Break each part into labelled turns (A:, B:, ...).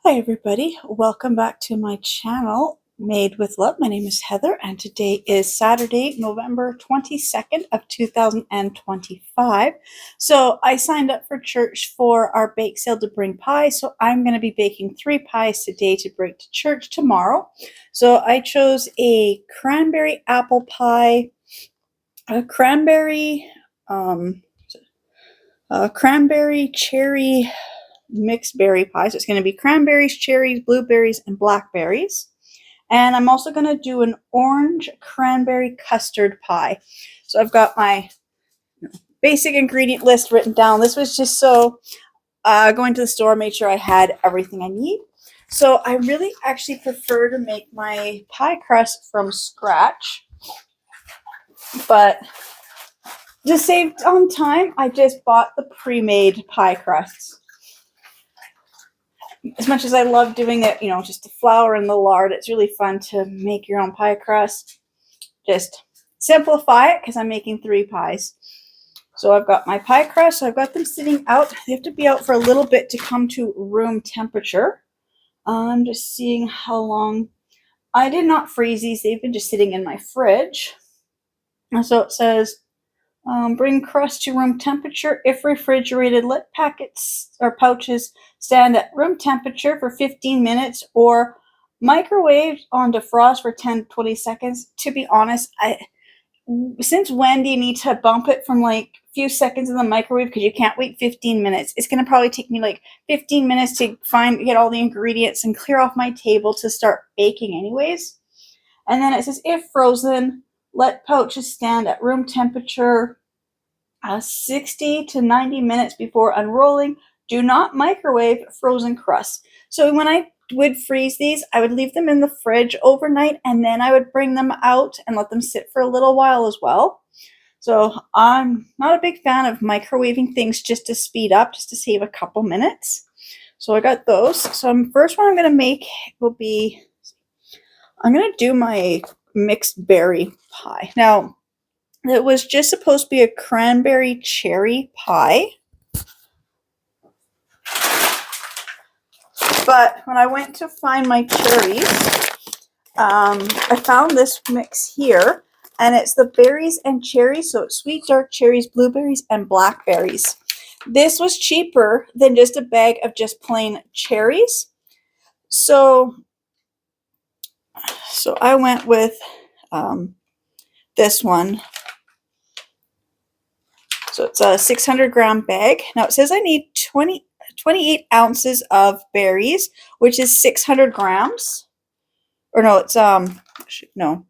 A: Hi everybody, welcome back to my channel Made with Love. My name is Heather and today is Saturday, November 22nd of 2025. So I signed up for church for our bake sale to bring pies, so I'm going to be baking 3 pies today to bring to church tomorrow. So I chose a cranberry apple pie, a cranberry cherry mixed berry pie. So it's going to be cranberries, cherries, blueberries, and blackberries. And I'm also going to do an orange cranberry custard pie. So I've got my basic ingredient list written down. This was just so going to the store, made sure I had everything I need. So I really actually prefer to make my pie crust from scratch. But to save on time, I just bought the pre-made pie crusts. As much as I love doing it, just the flour and the lard, it's really fun to make your own pie crust. Just simplify it because I'm making 3 pies. So I've got my pie crust. So I've got them sitting out. They have to be out for a little bit to come to room temperature. I'm just seeing how long. I did not freeze these. They've been just sitting in my fridge. And so it says, bring crust to room temperature. If refrigerated, let packets or pouches stand at room temperature for 15 minutes or microwave on defrost for 10 to 20 seconds. To be honest, since when do you need to bump it from like a few seconds in the microwave? Because you can't wait 15 minutes. It's going to probably take me like 15 minutes to get all the ingredients and clear off my table to start baking anyways. And then it says, if frozen, let pouches stand at room temperature 60 to 90 minutes before unrolling. Do not microwave frozen crust. So when I would freeze these, I would leave them in the fridge overnight and then I would bring them out and let them sit for a little while as well. So I'm not a big fan of microwaving things just to speed up, just to save a couple minutes. So I got those. So first one I'm going to make will be, I'm going to do my mixed berry pie. Now, it was just supposed to be a cranberry cherry pie. But when I went to find my cherries, I found this mix here. And it's the berries and cherries. So it's sweet dark cherries, blueberries, and blackberries. This was cheaper than just a bag of just plain cherries. So I went with this one. So it's a 600-gram bag. Now it says I need 28 ounces of berries, which is 600 grams. Or no, it's no.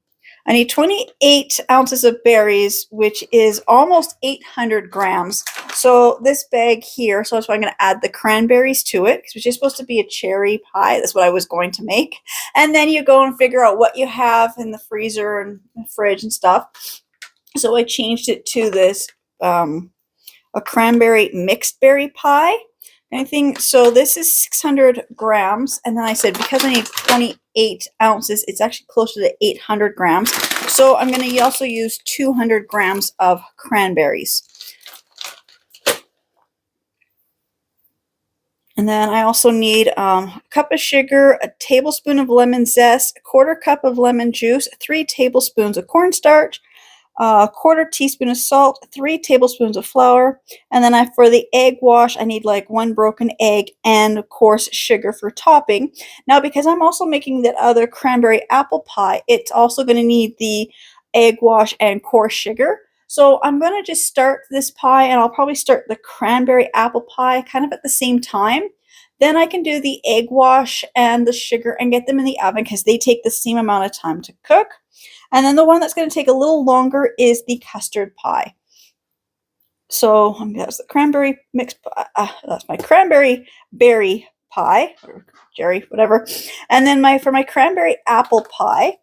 A: I need 28 ounces of berries, which is almost 800 grams. So this bag here, so that's why I'm going to add the cranberries to it, because it's just supposed to be a cherry pie. That's what I was going to make. And then you go and figure out what you have in the freezer and the fridge and stuff. So I changed it to this a cranberry mixed berry pie. So this is 600 grams, and then I said because I need 28 ounces, it's actually closer to 800 grams. So I'm going to also use 200 grams of cranberries. And then I also need a cup of sugar, a tablespoon of lemon zest, a quarter cup of lemon juice, 3 tablespoons of cornstarch, a quarter teaspoon of salt, 3 tablespoons of flour, and then for the egg wash, I need like 1 broken egg and, of course, sugar for topping. Now, because I'm also making that other cranberry apple pie, it's also going to need the egg wash and coarse sugar. So I'm going to just start this pie, and I'll probably start the cranberry apple pie kind of at the same time. Then I can do the egg wash and the sugar and get them in the oven because they take the same amount of time to cook. And then the one that's going to take a little longer is the custard pie. So that's the cranberry mixed. That's my cranberry berry pie, or cherry, whatever. And then for my cranberry apple pie,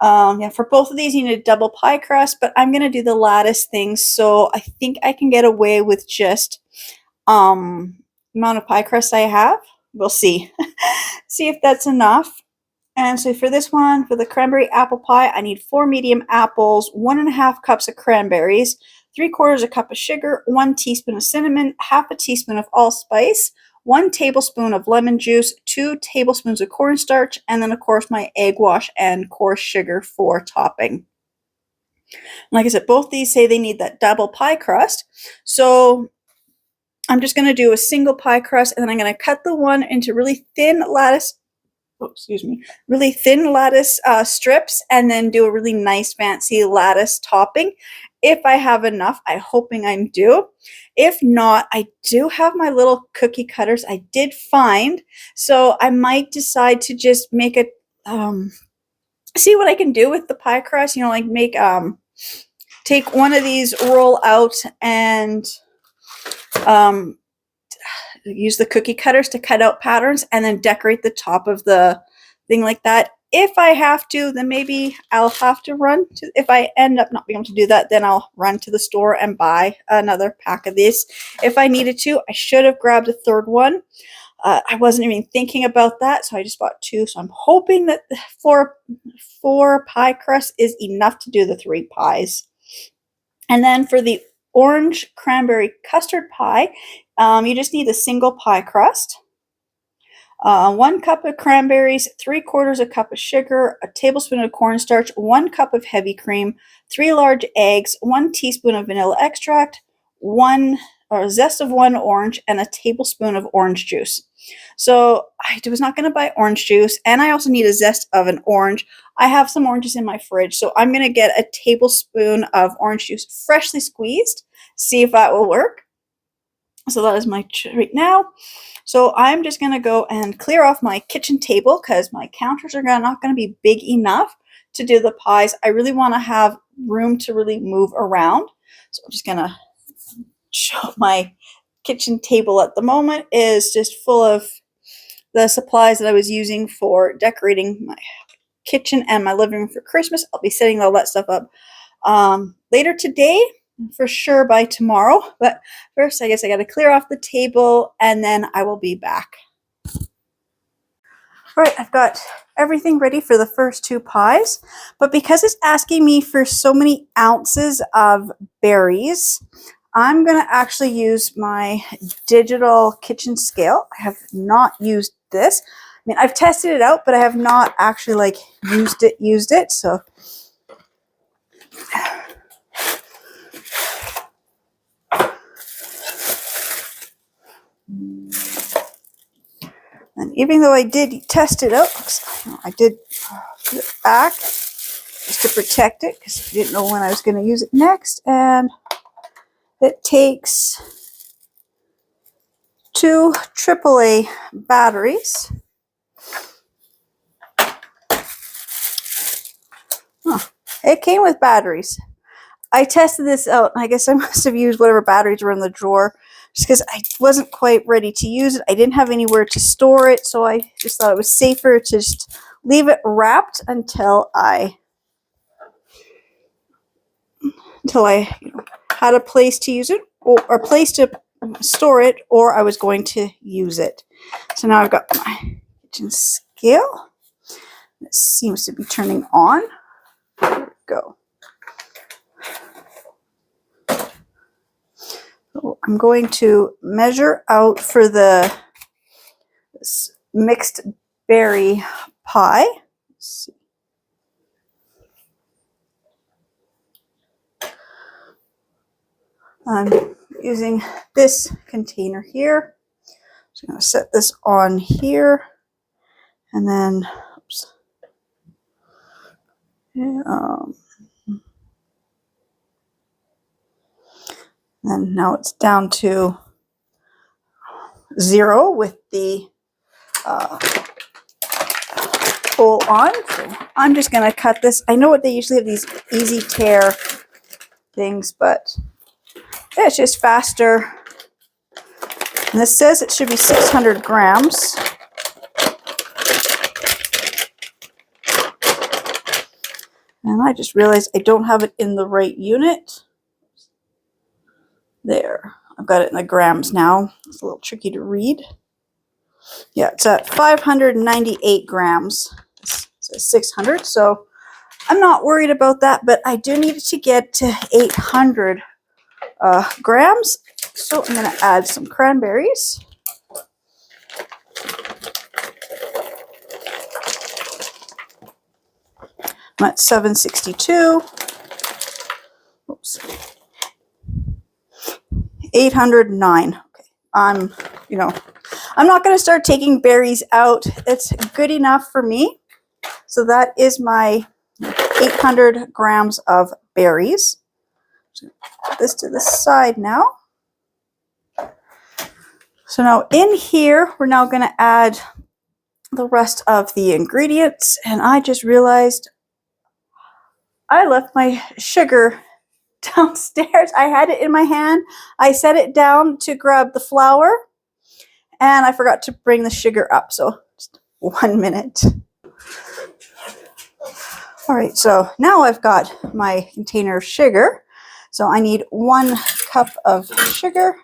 A: for both of these you need a double pie crust, but I'm going to do the lattice thing, so I think I can get away with just amount of pie crust I have. We'll see. See if that's enough. And so for this one, for the cranberry apple pie, I need 4 medium apples, 1.5 cups of cranberries, 3/4 cup of sugar, 1 teaspoon of cinnamon, half a teaspoon of allspice, 1 tablespoon of lemon juice, 2 tablespoons of cornstarch, and then of course my egg wash and coarse sugar for topping. Like I said, both these say they need that double pie crust. So I'm just going to do a single pie crust, and then I'm going to cut the one into really thin lattice, strips, and then do a really nice fancy lattice topping. If I have enough, I'm hoping I do. If not, I do have my little cookie cutters I did find, so I might decide to just make a, see what I can do with the pie crust, you know, like make, take one of these, roll out, and use the cookie cutters to cut out patterns and then decorate the top of the thing like that. If I have to, then maybe I'll have to run to, if I end up not being able to do that, then I'll run to the store and buy another pack of these. If I needed to, I should have grabbed a third one. I wasn't even thinking about that, so I just bought 2. So I'm hoping that the four pie crust is enough to do the 3 pies. And then for the orange-cranberry custard pie, you just need a single pie crust, 1 cup of cranberries, 3/4 a cup of sugar, a tablespoon of cornstarch, 1 cup of heavy cream, 3 large eggs, 1 teaspoon of vanilla extract, zest of 1 orange, and a tablespoon of orange juice. So I was not going to buy orange juice, and I also need a zest of an orange. I have some oranges in my fridge, so I'm going to get a tablespoon of orange juice freshly squeezed, see if that will work. So that is my treat now. So I'm just going to go and clear off my kitchen table because my counters are not going to be big enough to do the pies. I really want to have room to really move around. So I'm just going to show my kitchen table at the moment is just full of the supplies that I was using for decorating my kitchen and my living room for Christmas. I'll be setting all that stuff up later today, for sure by tomorrow. But first, I guess I got to clear off the table and then I will be back. All right, I've got everything ready for the first 2 pies, but because it's asking me for so many ounces of berries, I'm going to actually use my digital kitchen scale. I have not used this. I mean, I've tested it out, but I have not actually like used it. So and even though I did test it out, I did put it back just to protect it because I didn't know when I was going to use it next. And it takes 2 AAA batteries. It came with batteries. I tested this out, and I guess I must have used whatever batteries were in the drawer just because I wasn't quite ready to use it. I didn't have anywhere to store it, so I just thought it was safer to just leave it wrapped until I had a place to use it or a place to store it, or I was going to use it. So now I've got my kitchen scale. It seems to be turning on. There we go. So I'm going to measure out for this mixed berry pie. Let's see. I'm using this container here. So I'm going to set this on here, and then, oops. And now it's down to 0 with the hole on. So I'm just going to cut this. I know what they usually have, these easy tear things, but it's just faster. And this says it should be 600 grams. And I just realized I don't have it in the right unit. There, I've got it in the grams now. It's a little tricky to read. Yeah, it's at 598 grams. It says 600, so I'm not worried about that, but I do need it to get to 800 grams. So I'm going to add some cranberries. I'm at 762. Oops. 809. Okay. I'm not going to start taking berries out. It's good enough for me. So that is my 800 grams of berries. Put this to the side now. So now in here, we're now going to add the rest of the ingredients. And I just realized I left my sugar downstairs. I had it in my hand. I set it down to grab the flour, and I forgot to bring the sugar up. So just 1 minute. All right, so now I've got my container of sugar. So I need 1 cup of sugar.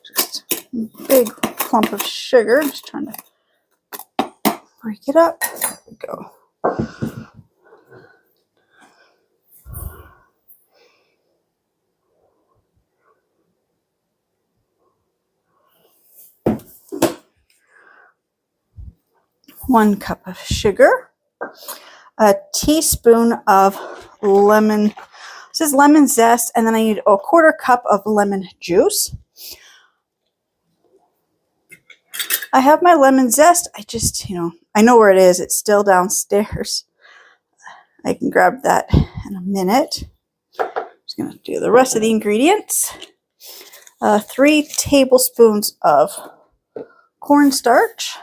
A: Just a big clump of sugar. Just trying to break it up. There we go. One cup of sugar, a teaspoon of lemon. This is lemon zest, and then I need a 1/4 cup of lemon juice. I have my lemon zest. I just, I know where it is. It's still downstairs. I can grab that in a minute. I'm just going to do the rest of the ingredients. 3 tablespoons of cornstarch.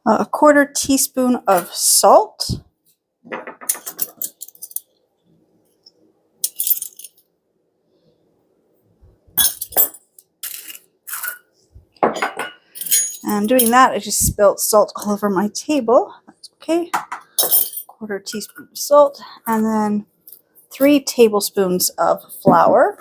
A: A 1/4 teaspoon of salt. And doing that, I just spilled salt all over my table. That's okay. 1/4 teaspoon of salt, and then 3 tablespoons of flour.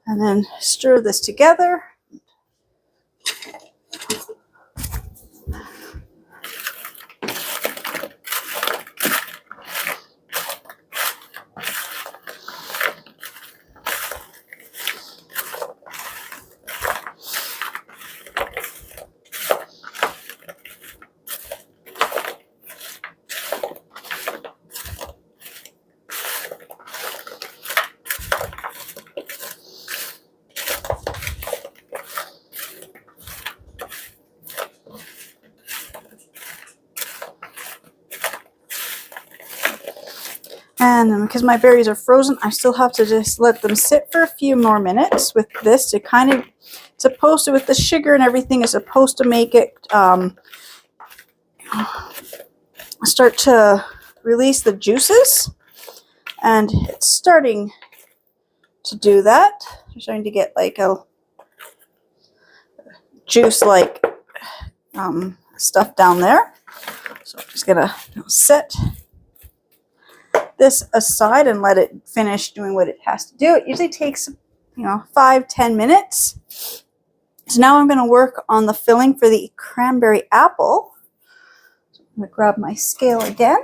A: And then stir this together. And then because my berries are frozen, I still have to just let them sit for a few more minutes with this to kind of, supposed to, with the sugar and everything, is supposed to make it start to release the juices. And it's starting to do that. You're starting to get like a juice-like stuff down there. So I'm just gonna set this aside and let it finish doing what it has to do. It usually takes 5-10 minutes. So now I'm going to work on the filling for the cranberry apple. So I'm going to grab my scale again.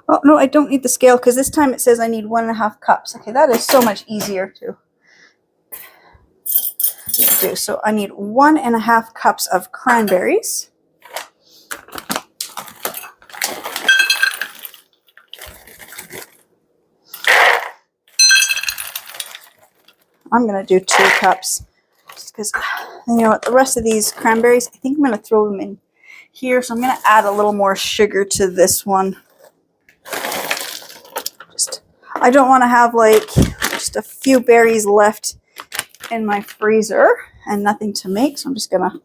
A: Oh no, I don't need the scale because this time it says I need 1.5 cups. Okay, that is so much easier to do. So I need 1.5 cups of cranberries. I'm going to do 2 cups just because, you know, the rest of these cranberries, I think I'm going to throw them in here. So I'm going to add a little more sugar to this one. I don't want to have like just a few berries left in my freezer and nothing to make. So I'm just going to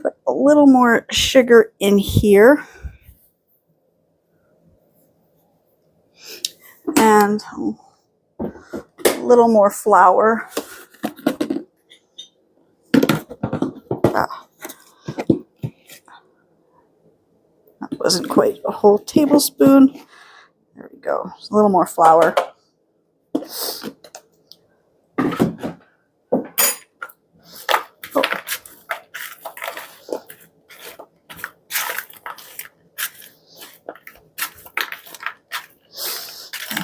A: put a little more sugar in here. And a little more flour. That wasn't quite a whole tablespoon. There we go. Just a little more flour.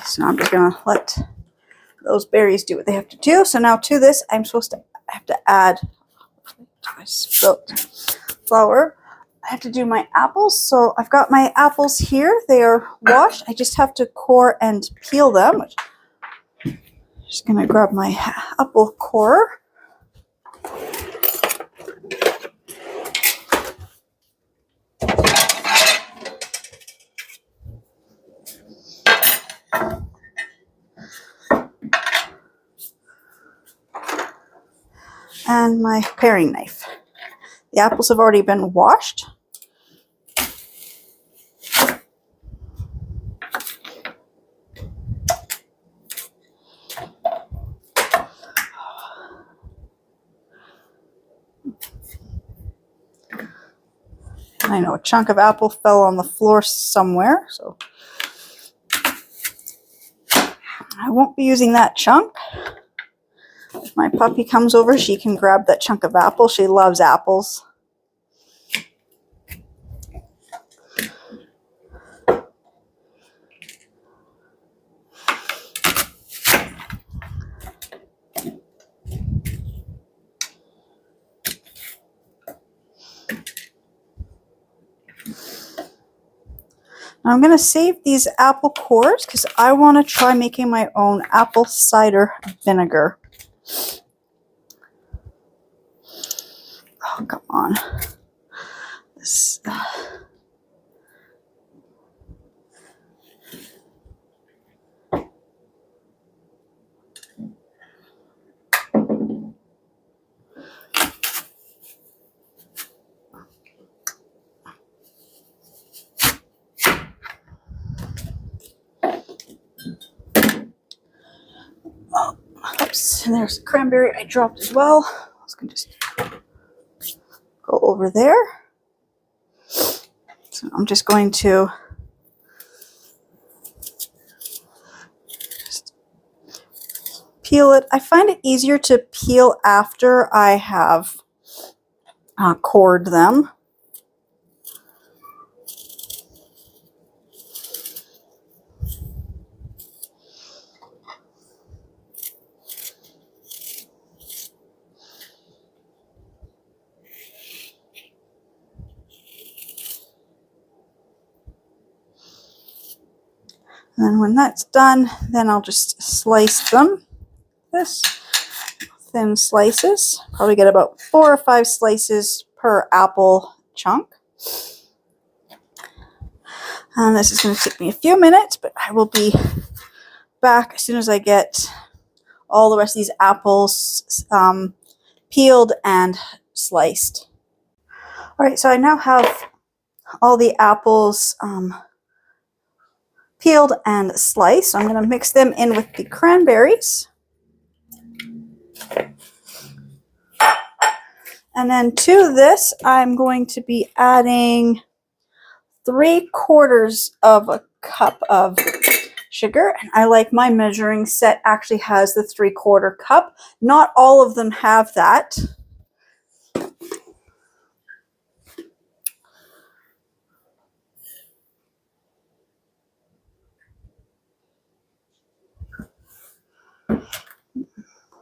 A: So now I'm just going to let those berries do what they have to do. So now to this, I have to add, I spilled flour. I have to do my apples. So I've got my apples here. They are washed. I just have to core and peel them. Just going to grab my apple core. And my paring knife. The apples have already been washed. I know a chunk of apple fell on the floor somewhere, so I won't be using that chunk. If my puppy comes over, she can grab that chunk of apple. She loves apples. Now I'm going to save these apple cores because I want to try making my own apple cider vinegar. Oh, come on. This, oops, and there's the cranberry I dropped as well. I was going to just go over there. So I'm just going to just peel it. I find it easier to peel after I have cored them. And then when that's done, then I'll just slice them. This thin slices. Probably get about 4 or 5 slices per apple chunk. And this is going to take me a few minutes, but I will be back as soon as I get all the rest of these apples peeled and sliced. All right, so I now have all the apples peeled and sliced. So I'm going to mix them in with the cranberries. And then to this, I'm going to be adding 3/4 of a cup of sugar. And I like my measuring set actually has the 3/4 cup. Not all of them have that.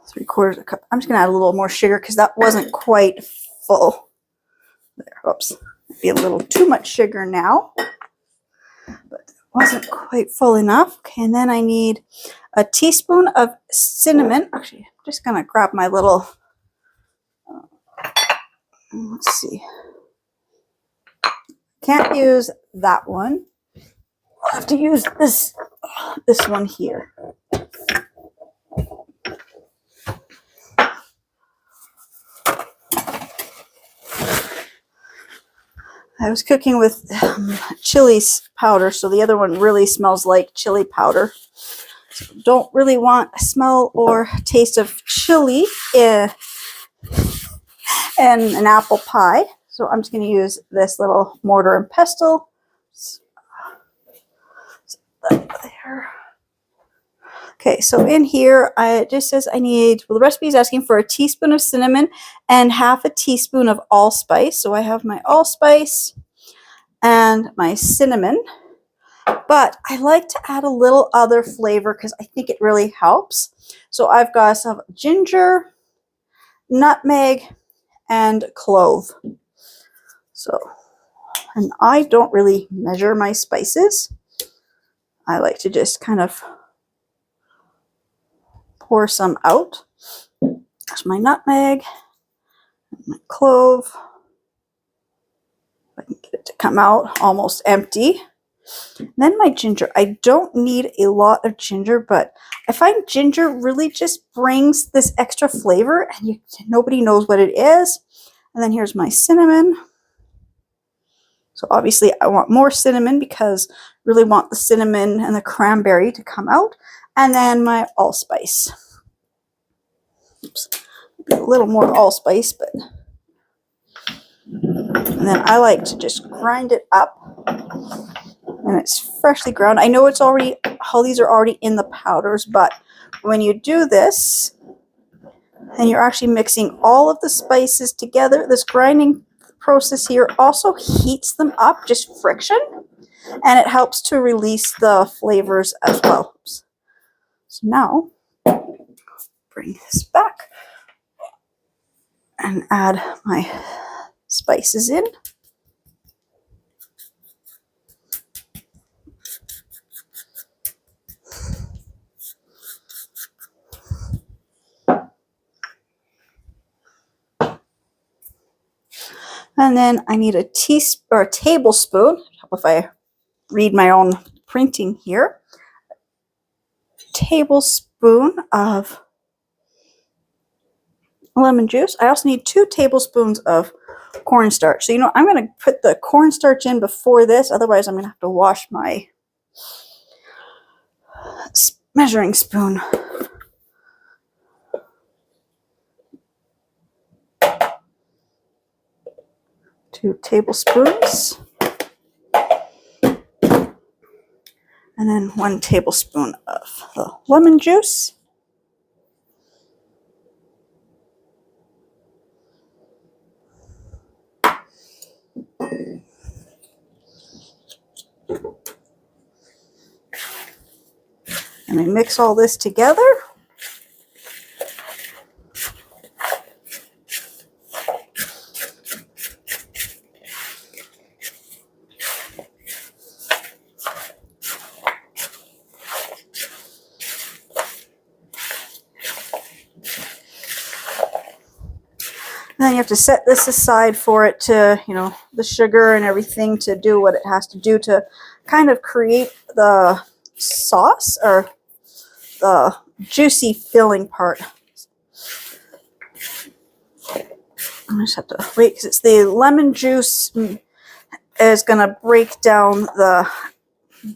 A: Three-quarters of a cup. I'm just going to add a little more sugar because that wasn't quite full. There, oops. Maybe a little too much sugar now, but it wasn't quite full enough. Okay, and then I need a teaspoon of cinnamon. Actually, I'm just going to grab my little, let's see. Can't use that one. I'll have to use this one here. I was cooking with chili powder, so the other one really smells like chili powder. So don't really want a smell or taste of chili in an apple pie. So I'm just going to use this little mortar and pestle. There. Okay, so in here, it just says I need, well, the recipe is asking for a teaspoon of cinnamon and half a teaspoon of allspice. So I have my allspice and my cinnamon, but I like to add a little other flavor because I think it really helps. So I've got some ginger, nutmeg, and clove. So, and I don't really measure my spices. I like to just kind of pour some out. There's my nutmeg, my clove. I can get it to come out almost empty. And then my ginger. I don't need a lot of ginger, but I find ginger really just brings this extra flavor, and nobody knows what it is. And then here's my cinnamon. So obviously I want more cinnamon because I really want the cinnamon and the cranberry to come out. And then my allspice. Oops, a little more allspice, but. And then I like to just grind it up. And it's freshly ground. I know it's already, how these are already in the powders, but when you do this, and you're actually mixing all of the spices together, this grinding process here also heats them up, just friction, and it helps to release the flavors as well. Oops. So now, bring this back and add my spices in. And then I need a teaspoon or a tablespoon, if I read my own printing here, tablespoon of lemon juice. I also need 2 tablespoons of cornstarch. So, I'm going to put the cornstarch in before this. Otherwise, I'm going to have to wash my measuring spoon. Two tablespoons. And then 1 tablespoon of the lemon juice. And I mix all this together. Then you have to set this aside for it to, the sugar and everything to do what it has to do to kind of create the sauce or the juicy filling part. I just have to wait because it's the lemon juice is going to break down the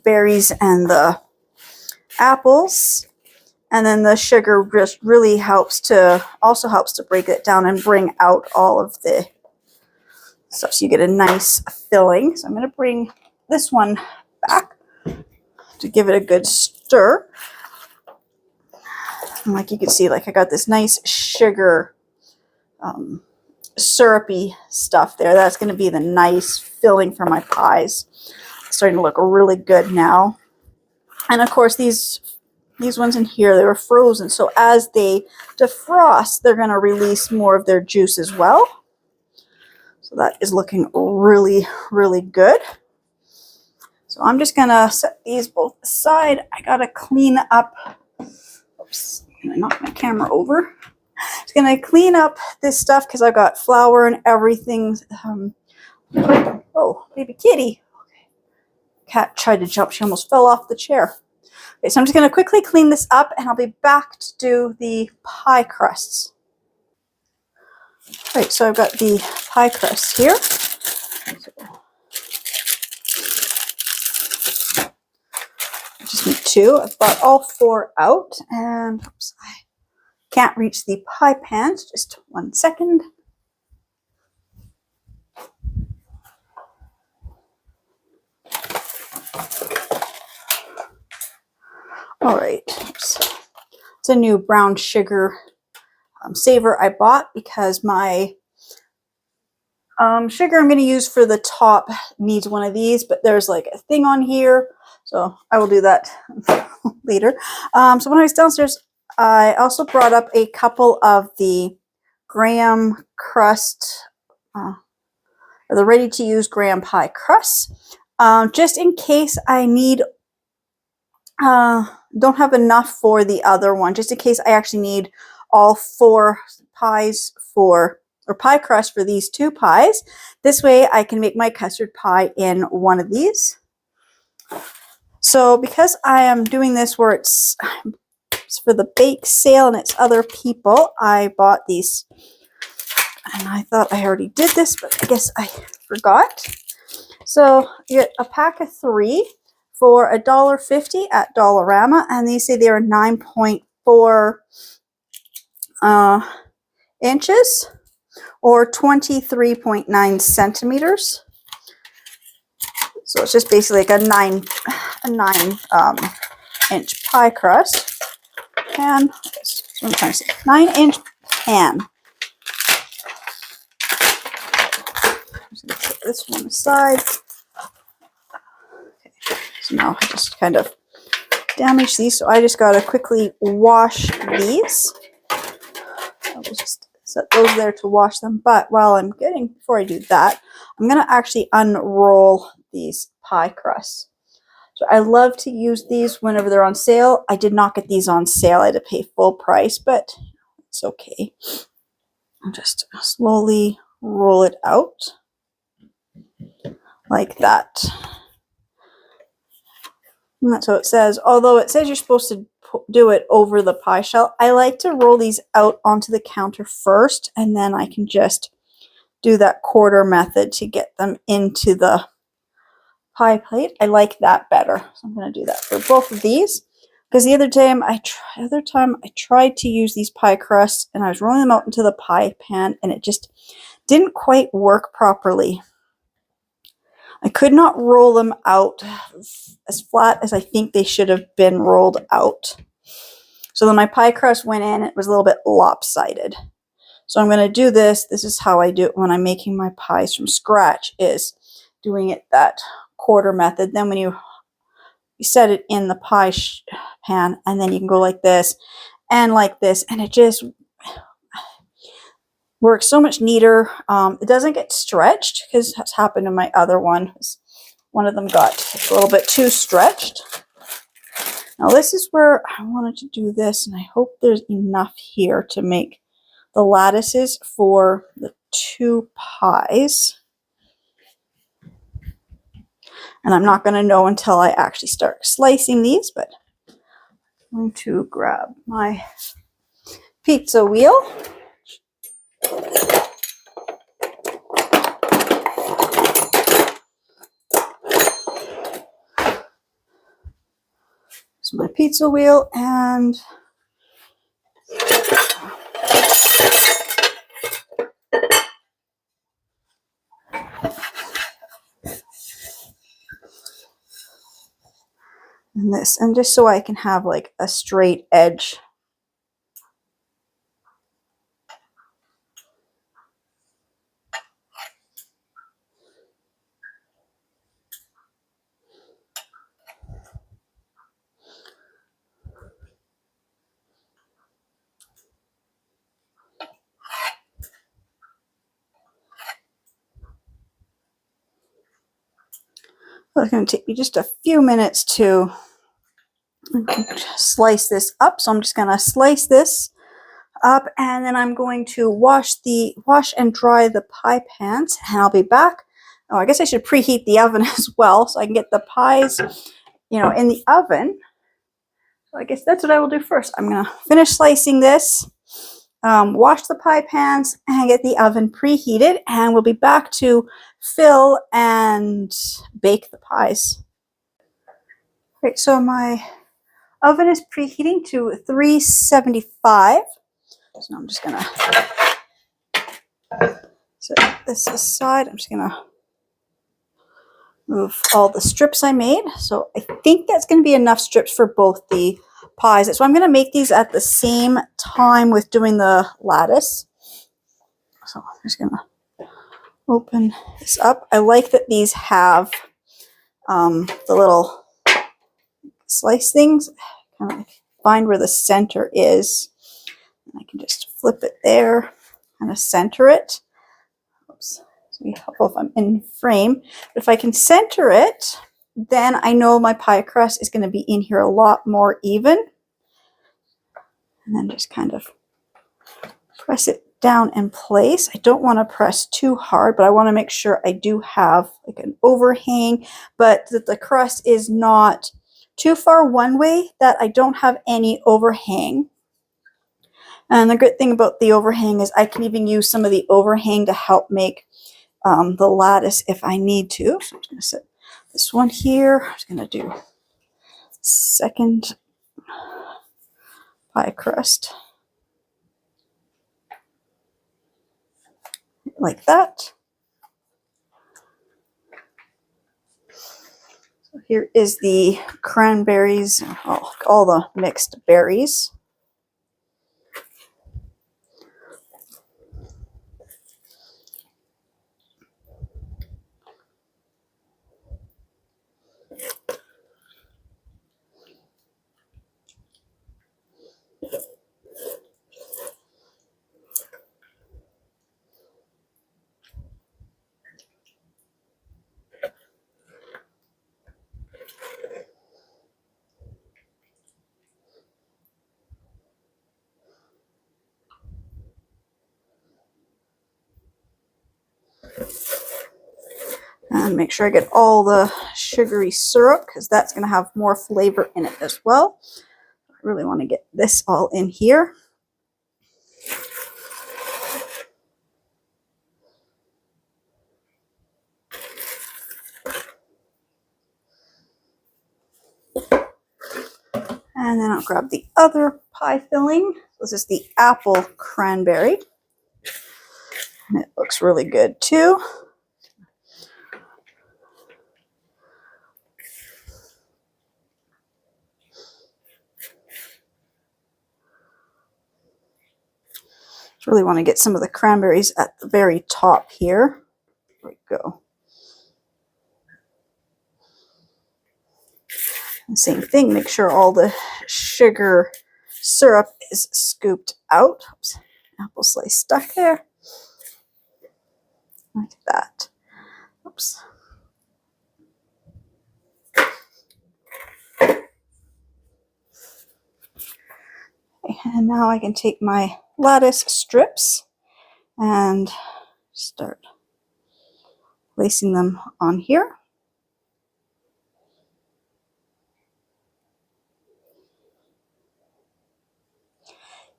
A: berries and the apples. And then the sugar just really helps to break it down and bring out all of the stuff. So you get a nice filling. So I'm going to bring this one back to give it a good stir. And like you can see, like I got this nice sugar, syrupy stuff there. That's going to be the nice filling for my pies. It's starting to look really good now. And of course, these ones in here, they were frozen. So as they defrost, they're going to release more of their juice as well. So that is looking really, really good. So I'm just going to set these both aside. I got to clean up Oops, I'm gonna knock my camera over. Just gonna clean up this stuff because I've got flour and everything. Oh, baby kitty. Cat tried to jump. She almost fell off the chair. Okay, so I'm just gonna quickly clean this up and I'll be back to do the pie crusts. All right, so I've got the pie crusts here. I just need 2. I've got all 4 out, and oops, I can't reach the pie pans. Just 1 second. All right, oops. It's a new brown sugar saver I bought because my sugar I'm going to use for the top needs one of these, but there's like a thing on here, so I will do that later. So when I was downstairs, I also brought up a couple of the graham crust, or the ready-to-use graham pie crusts, just in case I need, don't have enough for the other one, just in case I actually need all 4 pies for, or pie crust for these 2 pies. This way I can make my custard pie in one of these. So because I am doing this where it's for the bake sale and it's other people, I bought these. And I thought I already did this, but I guess I forgot. So you get a pack of 3 for $1.50 at Dollarama, and they say they are 9.4 inches or 23.9 centimeters. So it's just basically like a 9 inch pie crust pan. What I'm trying to say, 9-inch pan. I'm just going to set this one aside. Okay, so now I just kind of damaged these, so I just got to quickly wash these. I'll just set those there to wash them. But before I do that, I'm going to actually unroll these pie crusts. So I love to use these whenever they're on sale. I did not get these on sale. I had to pay full price, but it's okay. I'll just slowly roll it out like that. And that's what it says. Although it says you're supposed to do it over the pie shell, I like to roll these out onto the counter first, and then I can just do that quarter method to get them into the pie plate. I like that better. So I'm going to do that for both of these, because the other time I tried to use these pie crusts and I was rolling them out into the pie pan and it just didn't quite work properly. I could not roll them out as flat as I think they should have been rolled out. So then my pie crust went in, it was a little bit lopsided. So I'm going to do this. This is how I do it when I'm making my pies from scratch, is doing it that quarter method. Then when you set it in the pie pan, and then you can go like this, and it just works so much neater. It doesn't get stretched, because that's happened to my other one. One of them got a little bit too stretched. Now this is where I wanted to do this, and I hope there's enough here to make the lattices for the 2 pies. And I'm not going to know until I actually start slicing these, but I'm going to grab my pizza wheel. Here's my pizza wheel, and this, and just so I can have like a straight edge. It's going to take me just a few minutes to slice this up. So I'm just going to slice this up, and then I'm going to wash and dry the pie pans, and I'll be back. Oh, I guess I should preheat the oven as well so I can get the pies, in the oven. So I guess that's what I will do first. I'm going to finish slicing this, wash the pie pans, and get the oven preheated, and we'll be back to fill and bake the pies. Right, so my oven is preheating to 375. So I'm just gonna set this aside. I'm just gonna move all the strips I made. So I think that's gonna be enough strips for both the pies. So I'm gonna make these at the same time with doing the lattice. So I'm just gonna open this up. I like that these have the little slice things. Kind of like find where the center is. I can just flip it there, kind of center it. Oops, so be helpful if I'm in frame. But if I can center it, then I know my pie crust is going to be in here a lot more even. And then just kind of press it down in place. I don't want to press too hard, but I want to make sure I do have like an overhang, but that the crust is not too far one way, that I don't have any overhang. And the good thing about the overhang is I can even use some of the overhang to help make the lattice if I need to. So I'm just going to set this one here. I'm just going to do second pie crust. Like that. So here is the cranberries, all the mixed berries. And make sure I get all the sugary syrup, because that's going to have more flavor in it as well. I really want to get this all in here. And then I'll grab the other pie filling. This is the apple cranberry. And it looks really good too. Just really want to get some of the cranberries at the very top here. There we go. And same thing, make sure all the sugar syrup is scooped out. Oops, apple slice stuck there. Like that. Oops. Okay, and now I can take my lattice strips and start placing them on here.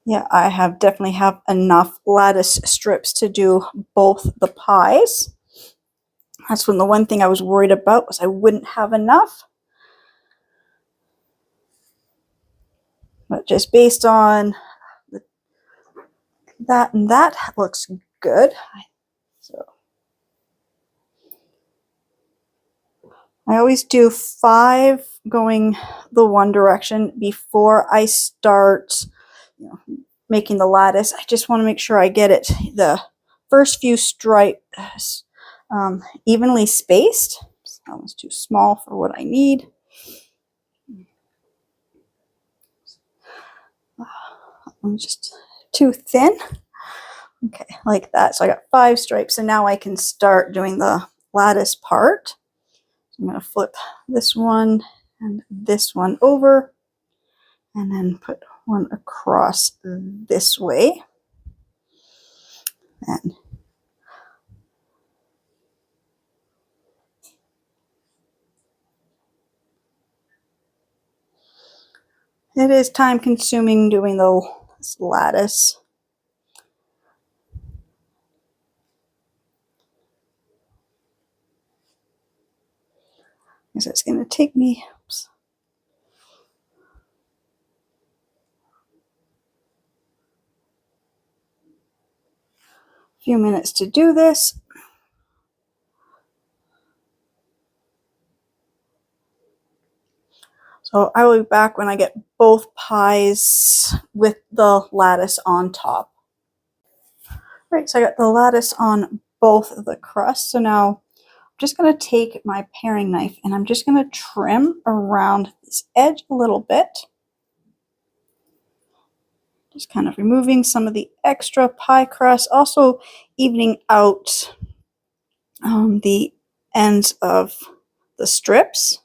A: Yeah, I definitely have enough lattice strips to do both the pies. That's when the one thing I was worried about was I wouldn't have enough. But just based on that and that, looks good. So I always do 5 going the one direction before I start making the lattice. I just want to make sure I get it, the first few stripes evenly spaced. That one's too small for what I need. That one's just too thin. Okay, like that. So I got 5 stripes, and now I can start doing the lattice part. I'm going to flip this one and this one over. and then put one across this way. And it is time consuming doing the lattice. Because it's going to take me a few minutes to do this. So I will be back when I get both pies with the lattice on top. Right, so I got the lattice on both of the crusts. So now I'm just going to take my paring knife and I'm just going to trim around this edge a little bit. Just kind of removing some of the extra pie crust, also evening out the ends of the strips.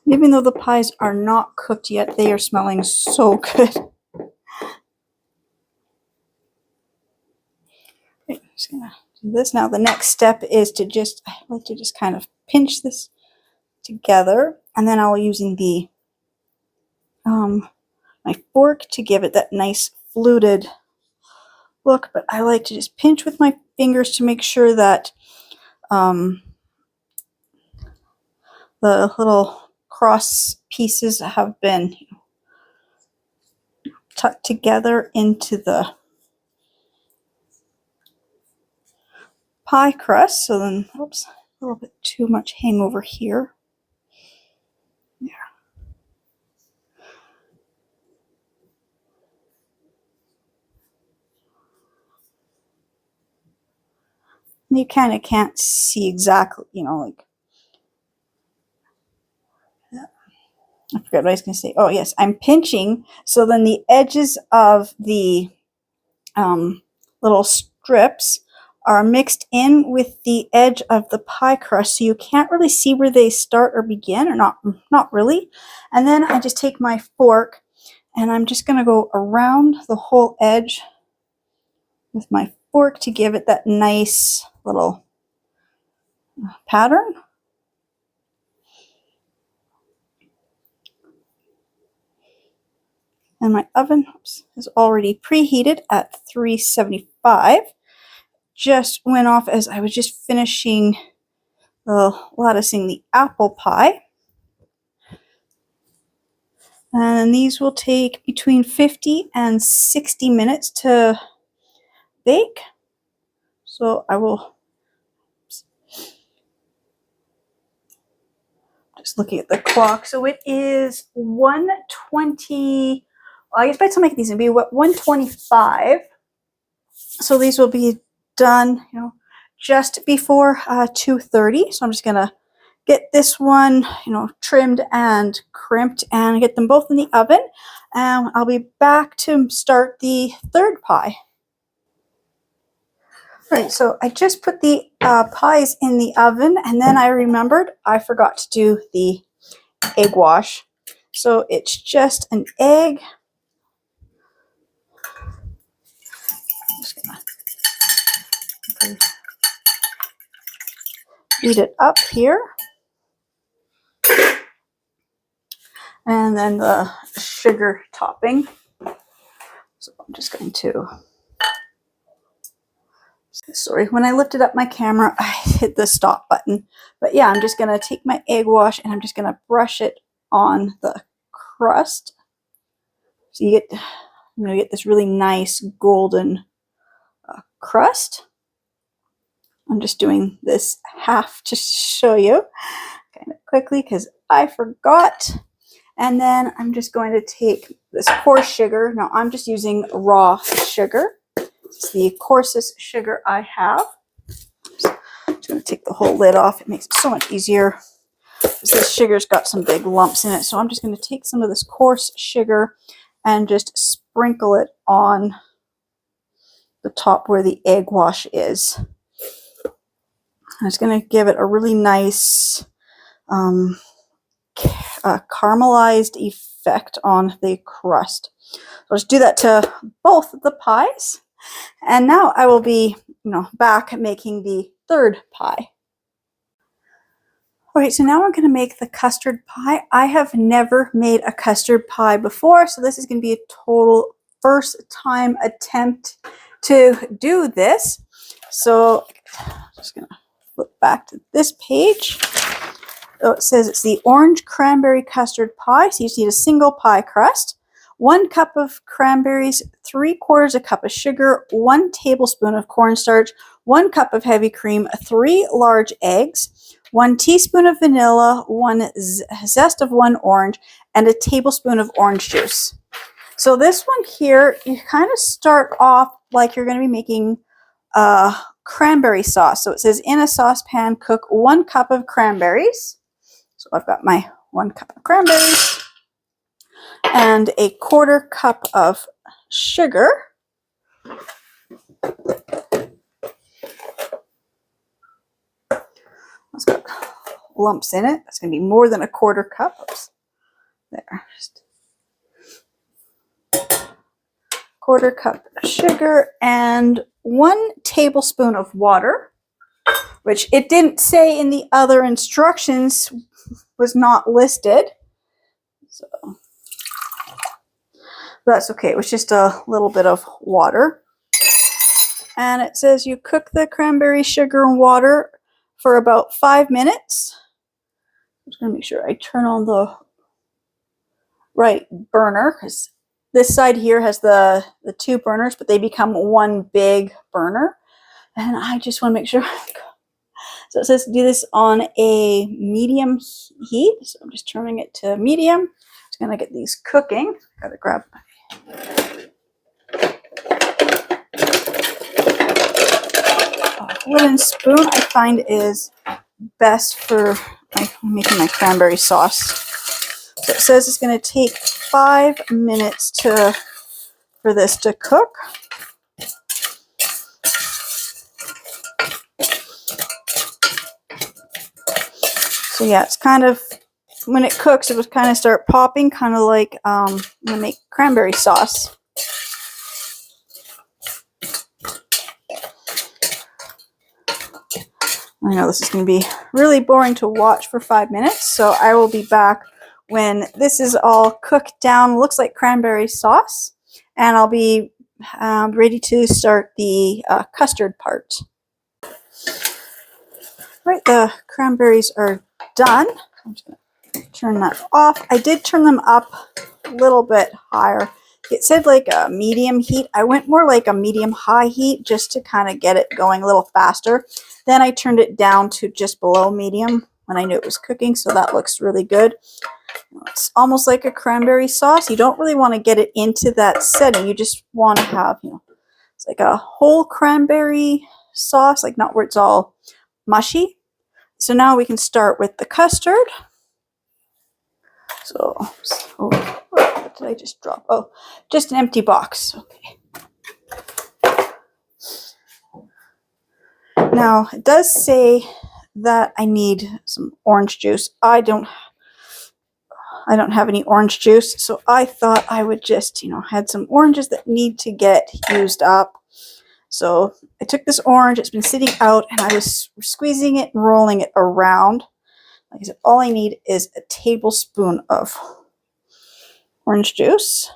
A: Even though the pies are not cooked yet, they are smelling so good. Okay, I'm just gonna do this now. The next step is to I like to just kind of pinch this together, and then I'll be using the my fork to give it that nice fluted look. But I like to just pinch with my fingers to make sure that the little cross pieces have been tucked together into the pie crust. So then, oops, a little bit too much hangover here. There. You kind of can't see exactly, like, I forgot what I was going to say. Oh, yes, I'm pinching. So then the edges of the little strips are mixed in with the edge of the pie crust. So you can't really see where they start or begin, or not really. And then I just take my fork and I'm just going to go around the whole edge with my fork to give it that nice little pattern. And my oven is already preheated at 375. Just went off as I was just finishing latticing the apple pie. And these will take between 50 and 60 minutes to bake. So I will just looking at the clock. So it is 1:20. Well, I guess by the time I make these, it'll be what, 1:25. So these will be done, just before 2:30. So I'm just gonna get this one, trimmed and crimped and get them both in the oven. And I'll be back to start the third pie. All right, so I just put the pies in the oven, and then I remembered I forgot to do the egg wash. So it's just an egg. I'm just gonna beat it up here. And then the sugar topping. So I'm just going to, sorry, when I lifted up my camera, I hit the stop button. But yeah, I'm just going to take my egg wash and I'm just going to brush it on the crust. So you get this really nice golden crust. I'm just doing this half to show you kind of quickly because I forgot. And then I'm just going to take this coarse sugar. Now I'm just using raw sugar. It's the coarsest sugar I have. I'm just going to take the whole lid off. It makes it so much easier. This sugar's got some big lumps in it. So I'm just going to take some of this coarse sugar and just sprinkle it on the top where the egg wash is. And it's going to give it a really nice caramelized effect on the crust. So I'll just do that to both the pies. And now I will be, back making the third pie. Okay, so now we're going to make the custard pie. I have never made a custard pie before, so this is going to be a total first time attempt to do this. So I'm just going to flip back to this page. So it says it's the orange-cranberry custard pie. So you just need a single pie crust, 1 cup of cranberries, 3/4 cup of sugar, 1 tablespoon of cornstarch, 1 cup of heavy cream, 3 large eggs, 1 teaspoon of vanilla, 1 zest of 1 orange, and a tablespoon of orange juice. So this one here, you kind of start off like you're going to be making cranberry sauce. So it says in a saucepan, cook 1 cup of cranberries. So I've got my 1 cup of cranberries and a 1/4 cup of sugar. It's got lumps in it. That's going to be more than a 1/4 cup. Oops. There. Just 1/4 cup of sugar and 1 tablespoon of water, which it didn't say in the other instructions, was not listed. So that's okay. It was just a little bit of water. And it says you cook the cranberry, sugar, and water for about 5 minutes. I'm just going to make sure I turn on the right burner because this side here has the 2 burners, but they become 1 big burner. And I just want to make sure. So it says do this on a medium heat. So I'm just turning it to medium. Just going to get these cooking. Got to grab my wooden spoon. I find is best for making my cranberry sauce. So it says it's going to take 5 minutes for this to cook. So yeah, it's kind of, when it cooks, it would kind of start popping, kind of like when I make cranberry sauce. I know this is going to be really boring to watch for 5 minutes, so I will be back when this is all cooked down. Looks like cranberry sauce, and I'll be ready to start the custard part. Right, the cranberries are done. I'm just going to turn that off. I did turn them up a little bit higher. It said like a medium heat. I went more like a medium-high heat just to kind of get it going a little faster. Then I turned it down to just below medium when I knew it was cooking, so that looks really good. It's almost like a cranberry sauce. You don't really want to get it into that setting. You just want to have, it's like a whole cranberry sauce, like not where it's all mushy. So now we can start with the custard. So, what did I just drop? Oh, just an empty box. Okay. Now, it does say that I need some orange juice. I don't have any orange juice, so I thought I would just, had some oranges that need to get used up. So I took this orange, it's been sitting out, and I was squeezing it and rolling it around. Like I said, all I need is a tablespoon of orange juice.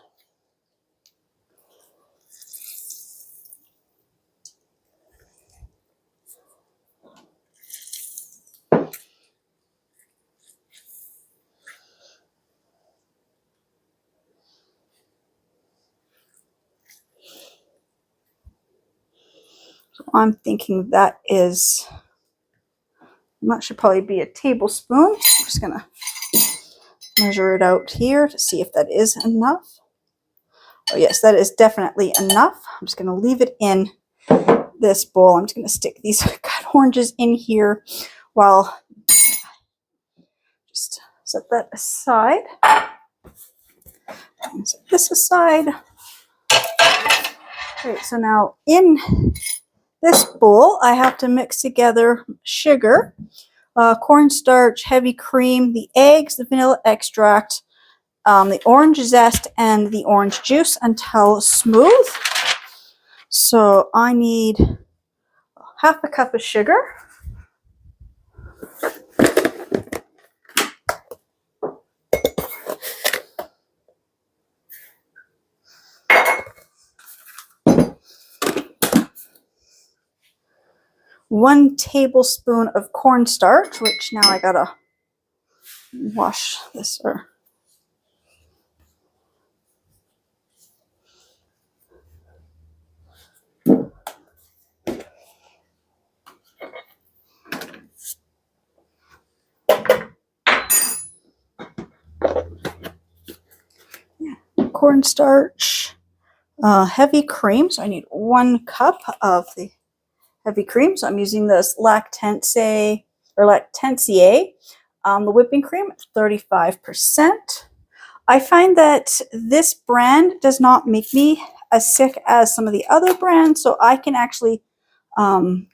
A: So I'm thinking that should probably be a tablespoon. I'm just going to measure it out here to see if that is enough. Oh yes, that is definitely enough. I'm just going to leave it in this bowl. I'm just going to stick these cut oranges in here while just set that aside. And set this aside. Okay, so now in this bowl, I have to mix together sugar, cornstarch, heavy cream, the eggs, the vanilla extract, the orange zest, and the orange juice until smooth. So I need half a cup of sugar. One tablespoon of cornstarch, which now I gotta wash this or cornstarch, heavy cream. So I need 1 cup of the heavy cream. So I'm using this Lactense or Lactensier, the whipping cream, 35%. I find that this brand does not make me as sick as some of the other brands, so I can actually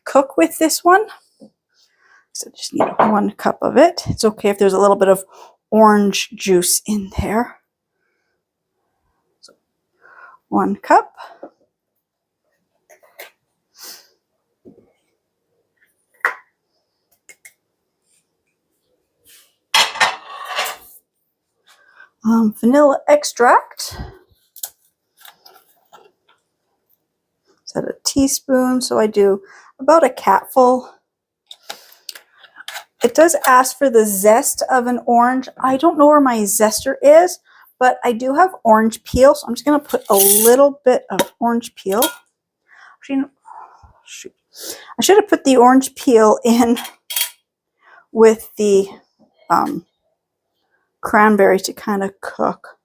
A: cook with this one. So I just need 1 cup of it. It's okay if there's a little bit of orange juice in there. So 1 cup. Vanilla extract. Is that a teaspoon? So I do about a capful. It does ask for the zest of an orange. I don't know where my zester is, but I do have orange peel, so I'm just going to put a little bit of orange peel. Actually, shoot. I should have put the orange peel in with the cranberry to kind of cook.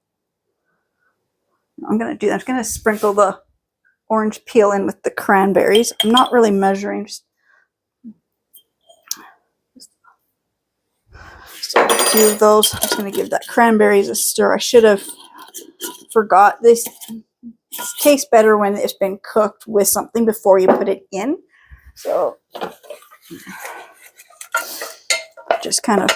A: I'm going to do that. I'm going to sprinkle the orange peel in with the cranberries. I'm not really measuring. So a few of those. I'm just going to give that cranberries a stir. I should have forgot this. It tastes better when it's been cooked with something before you put it in. So just kind of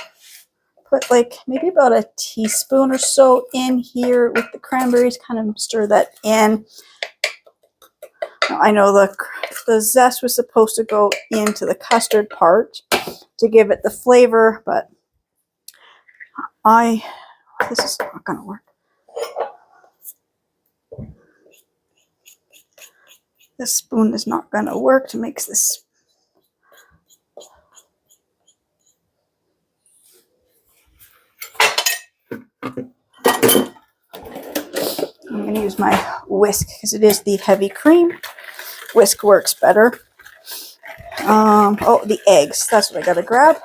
A: put like maybe about a teaspoon or so in here with the cranberries, kind of stir that in. Now, I know the zest was supposed to go into the custard part to give it the flavor, but this is not going to work. This spoon is not going to work to mix this. I'm going to use my whisk because it is the heavy cream. Whisk works better. Oh, the eggs. That's what I got to grab.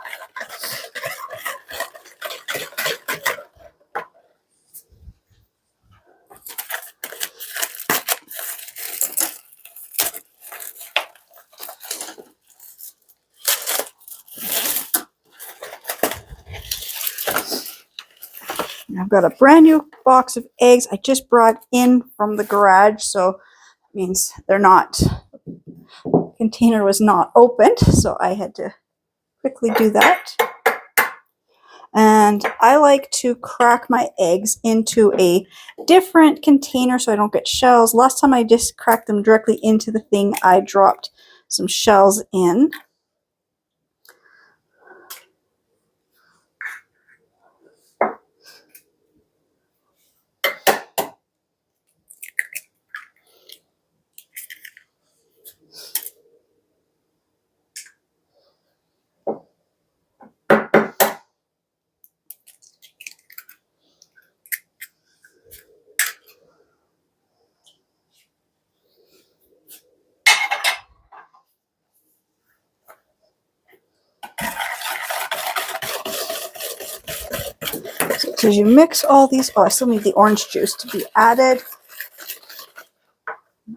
A: I've got a brand new box of eggs I just brought in from the garage, so it means the container was not opened, so I had to quickly do that. And I like to crack my eggs into a different container so I don't get shells. Last time I just cracked them directly into the thing, I dropped some shells in. So as you mix all these, oh, I still need the orange juice to be added.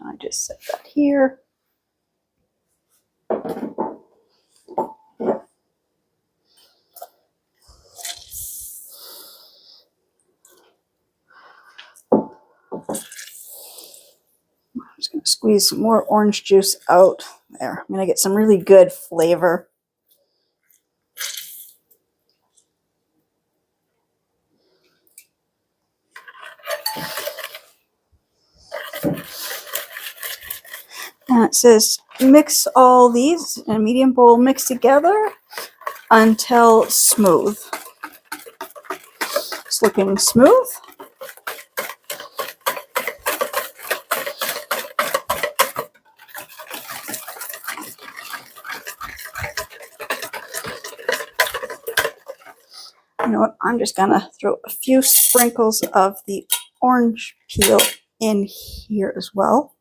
A: I just set that here. I'm just going to squeeze some more orange juice out there. I'm going to get some really good flavor. And it says mix all these in a medium bowl, mix together until smooth. It's looking smooth. You know what? I'm just gonna throw a few sprinkles of the orange peel in here as well.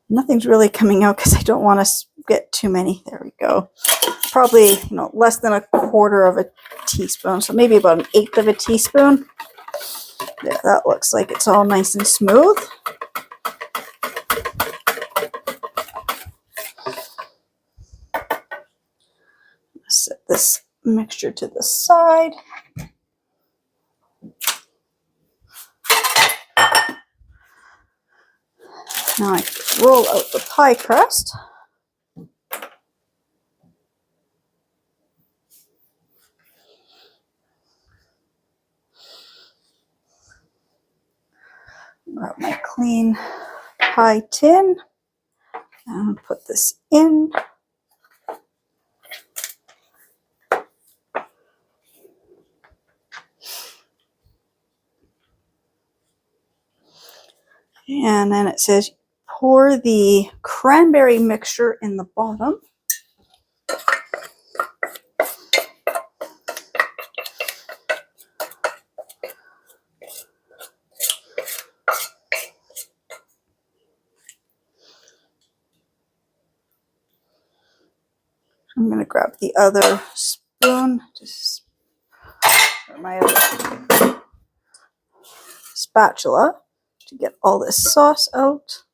A: Nothing's really coming out because I don't want to get too many. There we go. Probably, less than a quarter of a teaspoon. So maybe about an eighth of a teaspoon. There, that looks like it's all nice and smooth. Set this mixture to the side. Now I roll out the pie crust. Grab my clean pie tin and put this in. And then it says pour the cranberry mixture in the bottom. I'm going to grab the other spoon, or my other spatula, to get all this sauce out.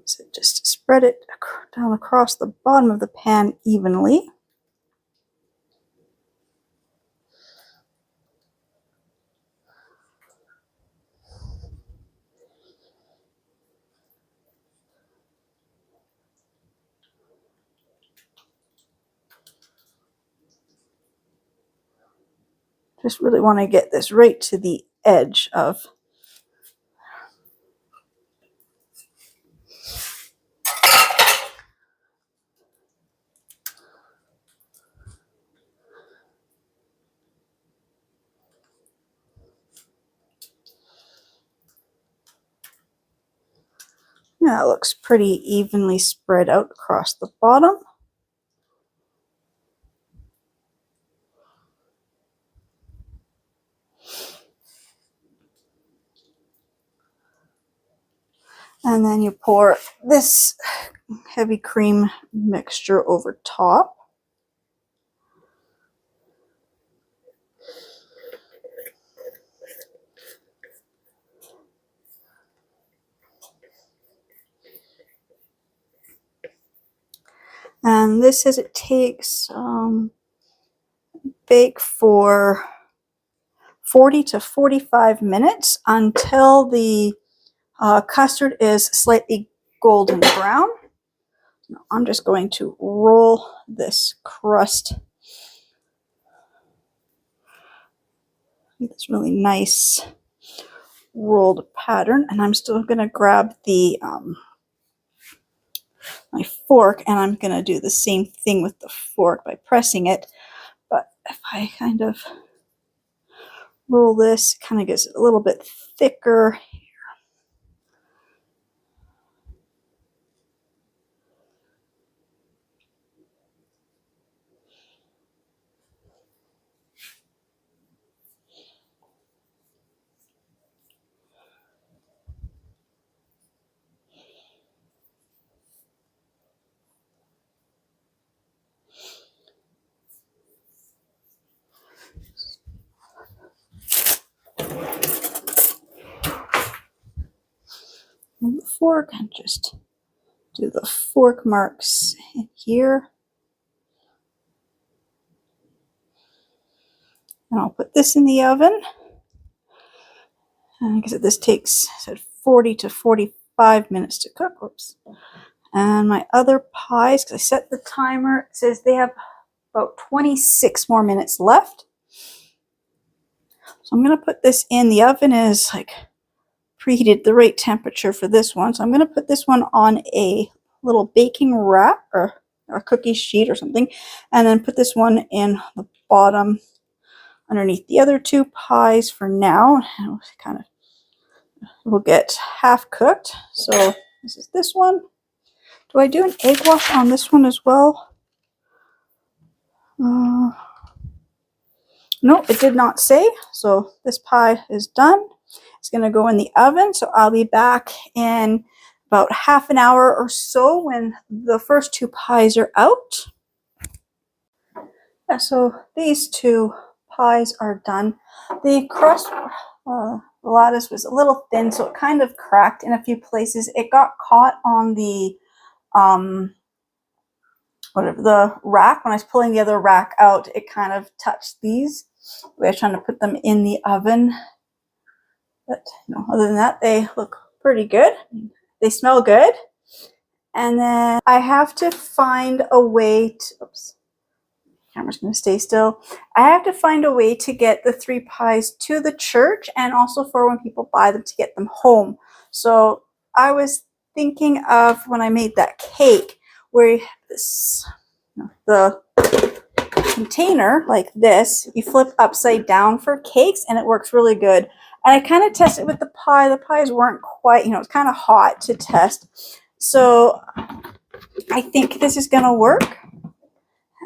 A: So just spread it down across the bottom of the pan evenly. Just really want to get this right to the edge of. Yeah, it looks pretty evenly spread out across the bottom. And then you pour this heavy cream mixture over top. And this says it takes bake for 40 to 45 minutes until the custard is slightly golden brown. Now I'm just going to roll this crust. This really nice rolled pattern, and I'm still going to grab the my fork, and I'm going to do the same thing with the fork by pressing it. But if I kind of roll this, it kind of gets a little bit thicker. fork and just do the fork marks in here. And I'll put this in the oven. And because this takes 40 to 45 minutes to cook. Whoops. And my other pies, because I set the timer, it says they have about 26 more minutes left. So I'm going to put this in. The oven is like preheated the right temperature for this one. So I'm going to put this one on a little baking wrap or a cookie sheet or something. And then put this one in the bottom underneath the other two pies for now. And we'll get half cooked. So this is this one. Do I do an egg wash on this one as well? No, it did not say. So this pie is done. It's going to go in the oven. So I'll be back in about half an hour or so when the first two pies are out. Yeah, so these two pies are done. The crust, the lattice was a little thin, so it kind of cracked in a few places. It got caught on the the rack. When I was pulling the other rack out, it kind of touched these. We were trying to put them in the oven. But other than that, they look pretty good. They smell good. And then I have to find a way to, oops, camera's going to stay still. I have to find a way to get the 3 pies to the church and also for when people buy them to get them home. So I was thinking of when I made that cake where the container like this, you flip upside down for cakes and it works really good. And I kind of tested with the pie. The pies weren't quite, it's kind of hot to test. So I think this is going to work.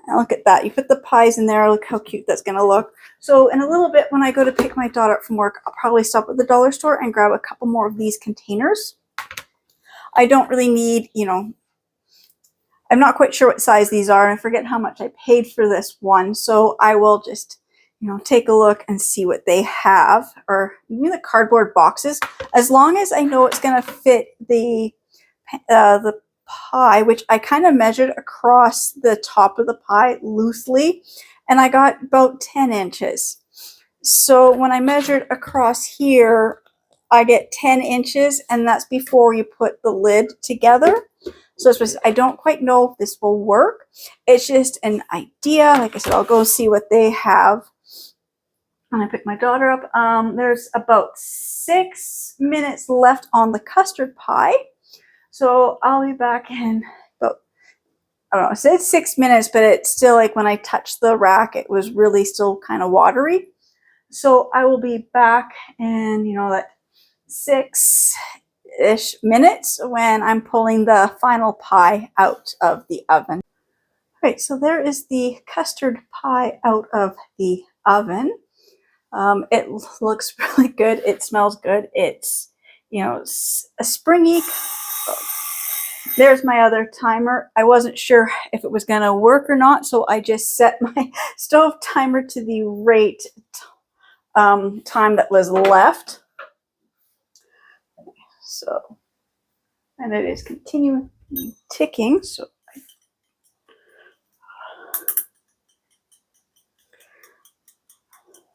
A: And look at that. You put the pies in there. Look how cute that's going to look. So in a little bit when I go to pick my daughter up from work, I'll probably stop at the dollar store and grab a couple more of these containers. I don't really need, I'm not quite sure what size these are. And I forget how much I paid for this one. So I will just take a look and see what they have, or even the cardboard boxes. As long as I know it's going to fit the pie, which I kind of measured across the top of the pie loosely, and I got about 10 inches. So when I measured across here, I get 10 inches, and that's before you put the lid together. So I don't quite know if this will work. It's just an idea. Like I said, I'll go see what they have. And I picked my daughter up. There's about 6 minutes left on the custard pie. So I'll be back in about, I don't know, I said 6 minutes, but it's still like when I touched the rack, it was really still kind of watery. So I will be back in, that 6-ish minutes when I'm pulling the final pie out of the oven. All right, so there is the custard pie out of the oven. It looks really good. It smells good. It's, a springy. There's my other timer. I wasn't sure if it was going to work or not, so I just set my stove timer to the right time that was left. So, and it is continuing ticking. So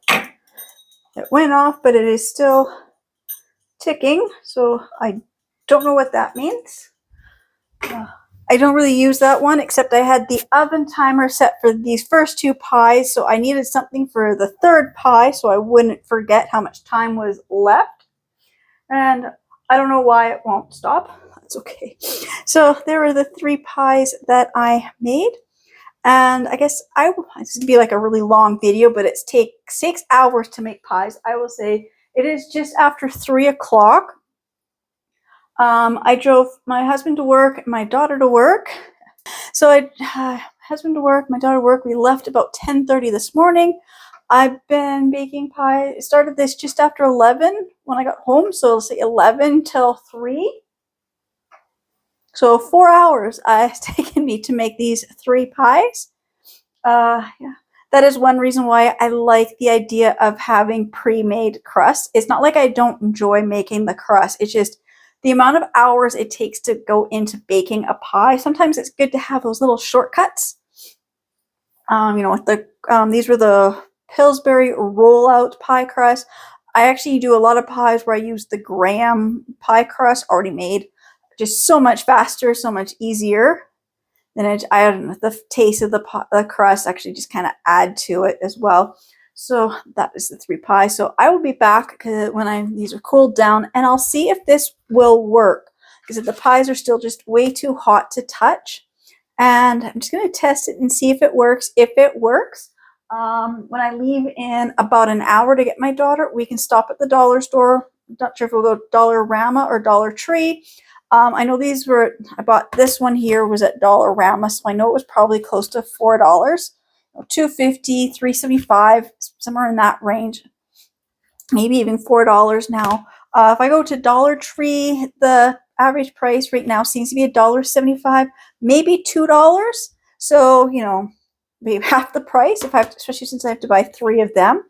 A: it went off, but it is still ticking. So I don't know what that means. I don't really use that one, except I had the oven timer set for these first 2 pies. So I needed something for the 3rd pie so I wouldn't forget how much time was left. And I don't know why it won't stop. That's okay. So there are the 3 pies that I made. And I guess this would be like a really long video, but it takes 6 hours to make pies. I will say it is just after 3 o'clock. I drove my husband to work and my daughter to work. So husband to work, my daughter to work. We left about 10:30 this morning. I've been baking pie. Started this just after 11 when I got home. So it'll say 11 till 3. So 4 hours it's taken me to make these 3 pies. Yeah, that is one reason why I like the idea of having pre-made crust. It's not like I don't enjoy making the crust. It's just the amount of hours it takes to go into baking a pie, sometimes it's good to have those little shortcuts. With these were the Pillsbury rollout pie crust. I actually do a lot of pies where I use the graham pie crust already made. Just so much faster, so much easier. Then I don't know, the taste of the crust actually just kind of add to it as well. So that is the 3 pies. So I will be back when these are cooled down, and I'll see if this will work, because if the pies are still just way too hot to touch. And I'm just going to test it and see if it works. If it works, when I leave in about an hour to get my daughter, we can stop at the dollar store. I'm not sure if we'll go Dollarama or Dollar Tree. I know I bought this one here was at Dollarama, so I know it was probably close to $4. $2.50, $3.75, somewhere in that range. Maybe even $4 now. If I go to Dollar Tree, the average price right now seems to be $1.75, maybe $2. So, maybe half the price, especially since I have to buy 3 of them.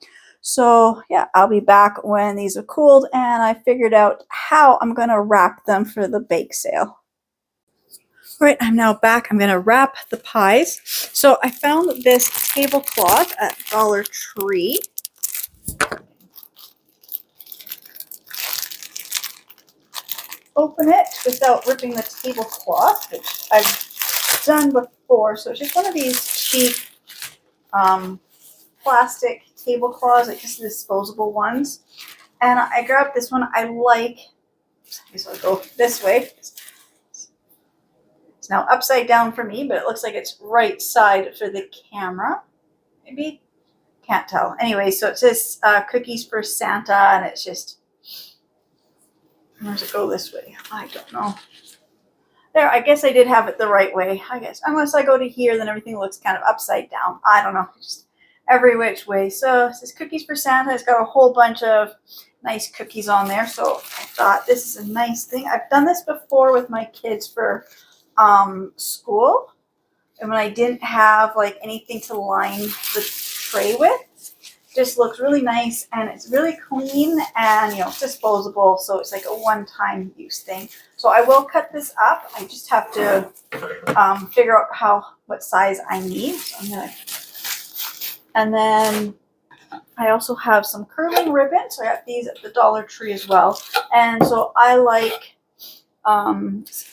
A: So yeah, I'll be back when these are cooled and I figured out how I'm going to wrap them for the bake sale. All right, I'm now back. I'm going to wrap the pies. So I found this tablecloth at Dollar Tree. Open it without ripping the tablecloth, which I've done before. So it's just one of these cheap plastic tablecloths, like just disposable ones. And I grabbed this one. I like, so I'll go this way. It's now upside down for me, but it looks like it's right side for the camera. Maybe? Can't tell. Anyway, so it says cookies for Santa, and it's just, where does it go this way? I don't know. There, I guess I did have it the right way. I guess, unless I go to here, then everything looks kind of upside down. I don't know. Just every which way. So it says cookies for Santa. It's got a whole bunch of nice cookies on there. So I thought this is a nice thing. I've done this before with my kids for school. And when I didn't have like anything to line the tray with, just looks really nice, and it's really clean and disposable, so it's like a one-time use thing. So I will cut this up. I just have to figure out what size I need. So and then I also have some curling ribbon. So I got these at the Dollar Tree as well. And so I like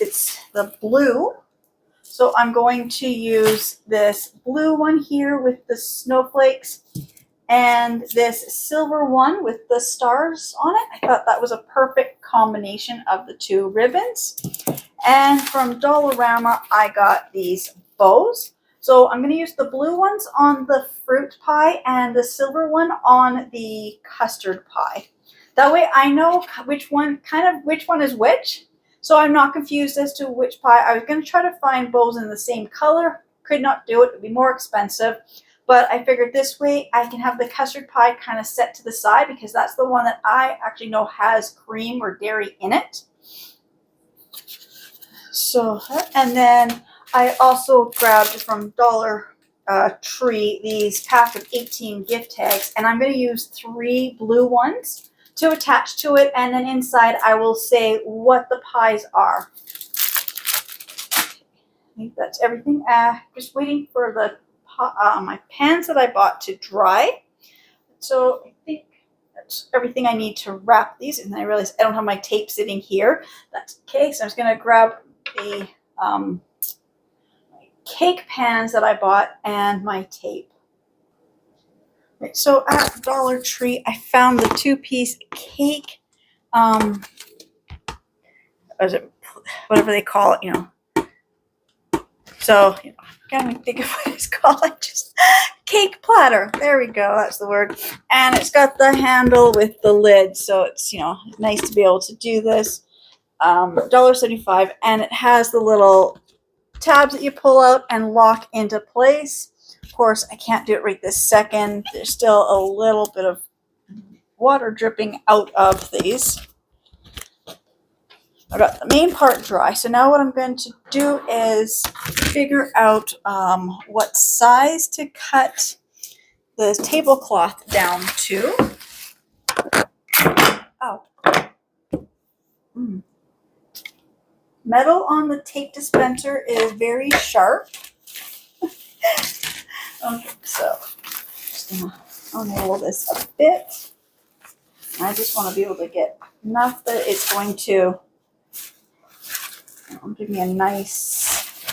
A: it's the blue. So I'm going to use this blue one here with the snowflakes, and this silver one with the stars on it. I thought that was a perfect combination of the 2 ribbons. And from Dollarama, I got these bows. So I'm going to use the blue ones on the fruit pie and the silver one on the custard pie. That way I know which one is which. So I'm not confused as to which pie. I was going to try to find bows in the same color. Could not do it. It would be more expensive. But I figured this way I can have the custard pie kind of set to the side, because that's the one that I actually know has cream or dairy in it. So, and then I also grabbed from Dollar Tree these pack of 18 gift tags, and I'm going to use 3 blue ones to attach to it, and then inside I will say what the pies are. I think that's everything. Just waiting for the my pans that I bought to dry. So I think that's everything I need to wrap these. And then I realized I don't have my tape sitting here. That's okay. So I'm just going to grab the cake pans that I bought and my tape. Right, so at Dollar Tree, I found the 2-piece cake, whatever they call it, So, can't even think of what it's called. Just cake platter. There we go. That's the word. And it's got the handle with the lid, so it's nice to be able to do this. $1.75, and it has the little tabs that you pull out and lock into place. Of course, I can't do it right this second. There's still a little bit of water dripping out of these. I got the main part dry, so now what I'm going to do is figure out what size to cut the tablecloth down to. Oh. metal on the tape dispenser is very sharp. Okay, so just gonna unroll this a bit. I just want to be able to get enough that it's going to give me a nice,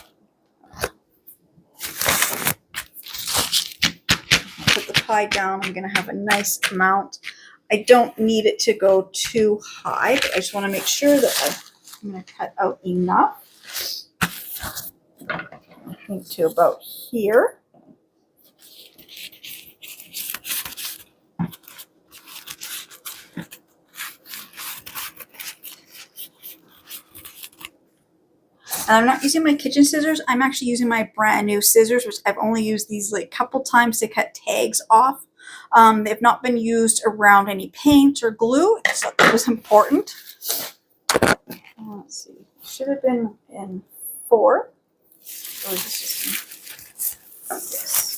A: put the pie down, I'm going to have a nice amount. I don't need it to go too high, but I just want to make sure that I'm going to cut out enough. I think to about here. And I'm not using my kitchen scissors. I'm actually using my brand new scissors, which I've only used these like a couple times to cut tags off. They've not been used around any paint or glue. So that was important. Let's see. Should have been in 4. Or is this just this?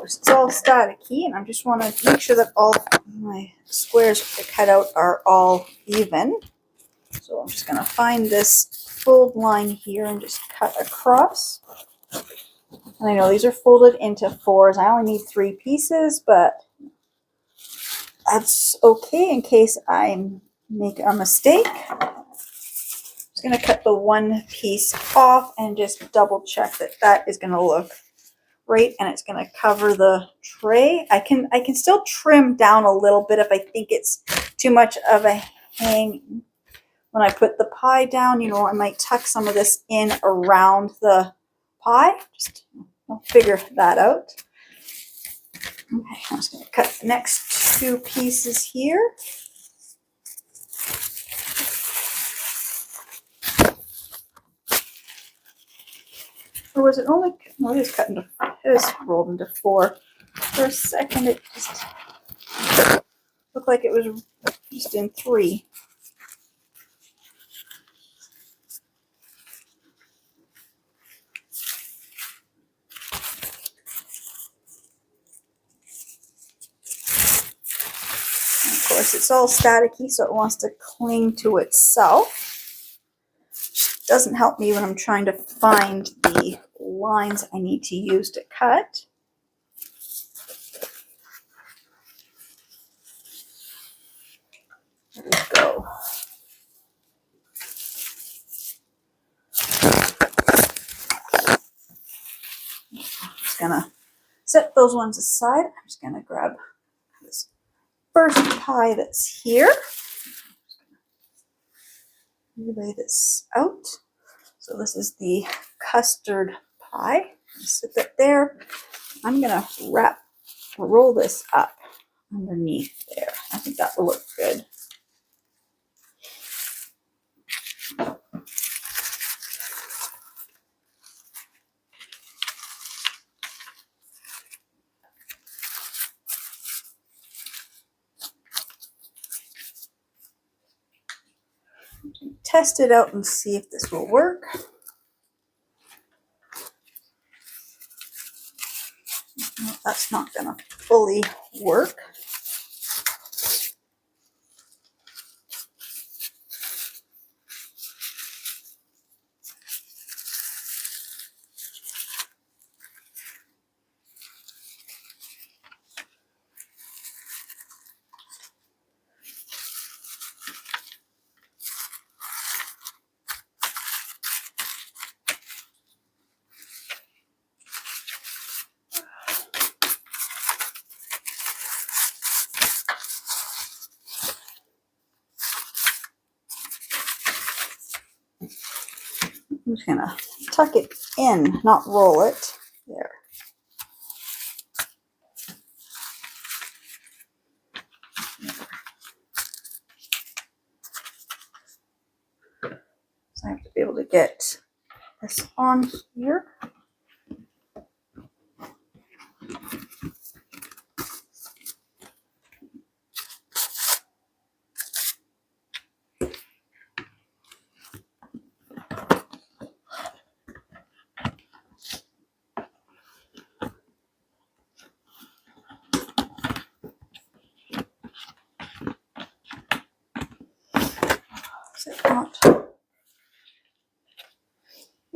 A: It's all staticky, and I just want to make sure that all my squares cut out are all even. So I'm just going to find this fold line here and just cut across. And I know these are folded into 4s. I only need 3 pieces, but that's okay in case I make a mistake. I'm just going to cut the 1 piece off and just double check that that is going to look right, and it's going to cover the tray. I can still trim down a little bit if I think it's too much of a hang. When I put the pie down, you know, I might tuck some of this in around the pie. Just I'll figure that out. Okay, I'm just going to cut the next 2 pieces here. Or was it only, no, it was cut into, it was rolled into 4. For a second, it just looked like it was just in 3. And of course, it's all staticky, so it wants to cling to itself. Which doesn't help me when I'm trying to find the lines I need to use to cut. There we go. I'm just gonna set those ones aside. I'm just gonna grab this first pie that's here. Lay this out. So this is the custard pie. Sit that there. I'm gonna roll this up underneath there. I think that will look good. Test it out and see if this will work. No, that's not gonna fully work. I'm just gonna tuck it in, not roll it. There. So I have to be able to get this on here.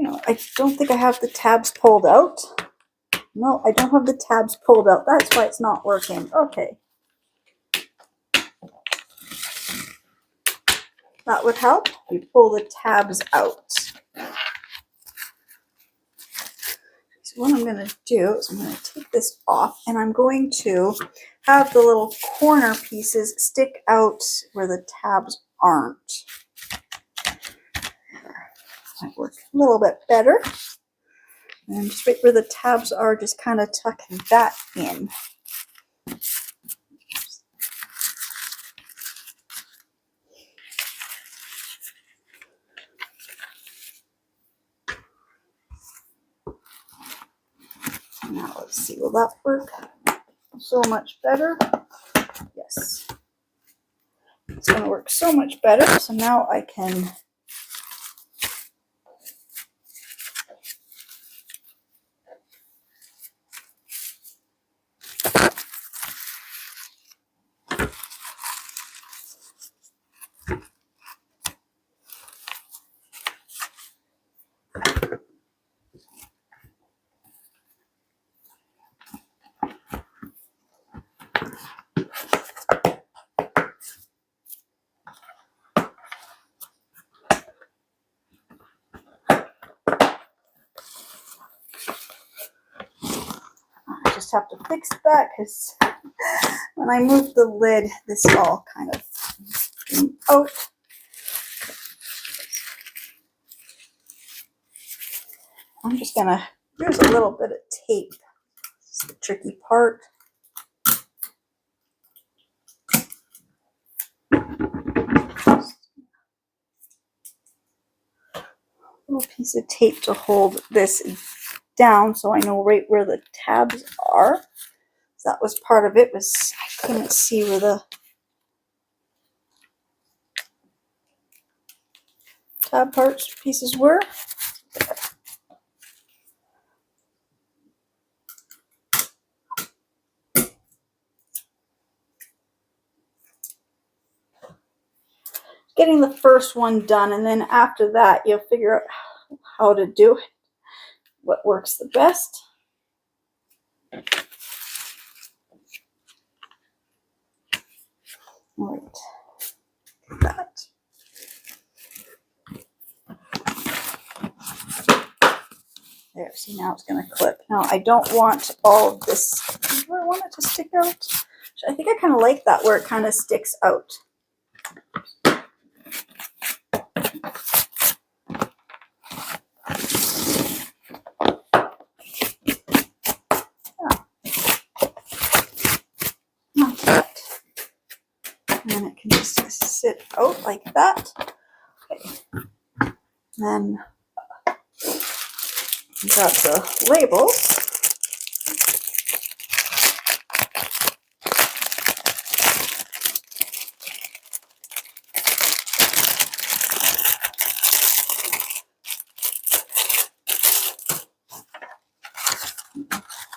A: I don't think I have the tabs pulled out. No, I don't have the tabs pulled out. That's why it's not working. Okay. That would help. You pull the tabs out. So what I'm going to do is I'm going to take this off, and I'm going to have the little corner pieces stick out where the tabs aren't. Might work a little bit better. And just right where the tabs are, just kind of tuck that in. Now let's see, will that work so much better? Yes. It's going to work so much better. So now I can have to fix that because when I move the lid, this all kind of came out. I'm just going to use a little bit of tape. This is the tricky part. A little piece of tape to hold this down so I know right where the tabs are. So that was part of it, was I couldn't see where the tab parts pieces were. Getting the first one done, and then after that you'll figure out how to do it, what works the best. All right, that. There, see, now it's going to clip. Now I don't want all of this. Do I want it to stick out? I think I kind of like that where it kind of sticks out. And then it can just sit out like that. Okay. Then got the labels.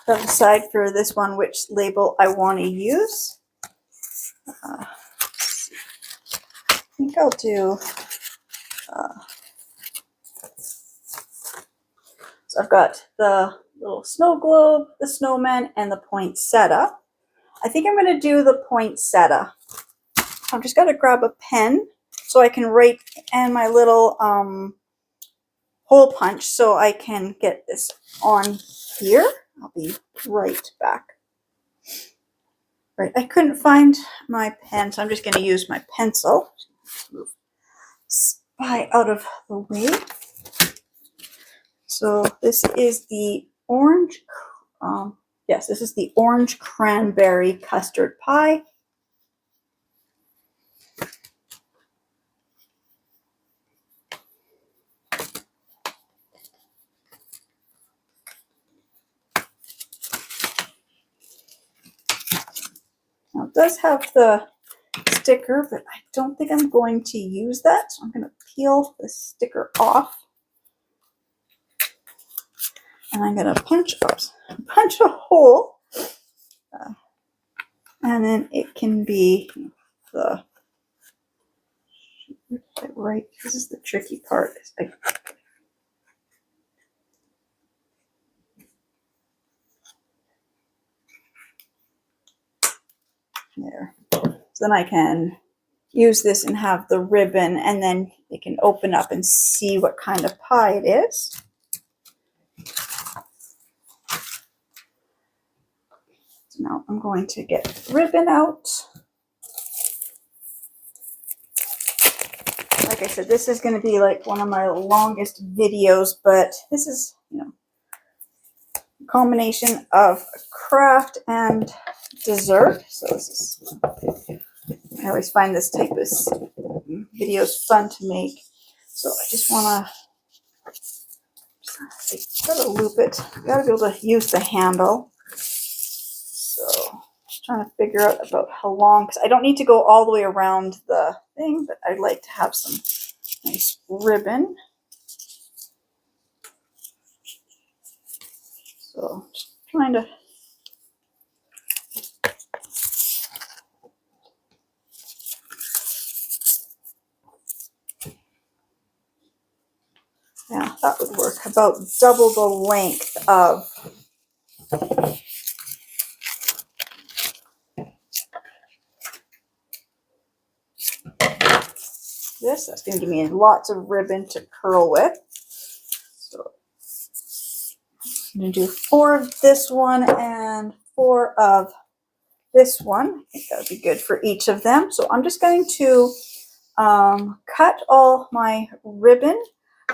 A: I'll decide for this one which label I want to use. I think I'll do, so I've got the little snow globe, the snowman, and the poinsettia. I think I'm going to do the poinsettia. I've just got to grab a pen so I can write, and my little hole punch so I can get this on here. I'll be right back. Right, I couldn't find my pen, so I'm just going to use my pencil. Move Spy out of the way. So this is the orange, yes, this is the orange-cranberry custard pie. Now it does have the sticker, but I don't think I'm going to use that. So I'm going to peel the sticker off. And I'm going to punch a hole. And then it can be the right. This is the tricky part. There. So then I can use this and have the ribbon, and then they can open up and see what kind of pie it is. So now I'm going to get the ribbon out. Like I said, this is going to be like one of my longest videos, but this is, you know, a combination of craft and dessert. So this is, I always find this type of videos fun to make. So I just want to, gotta loop it. Gotta be able to use the handle. So just trying to figure out about how long, because I don't need to go all the way around the thing, but I'd like to have some nice ribbon. So just trying to yeah, that would work. About double the length of this. That's going to give me lots of ribbon to curl with. So I'm going to do 4 of this one and 4 of this one. I think that would be good for each of them. So I'm just going to cut all my ribbon,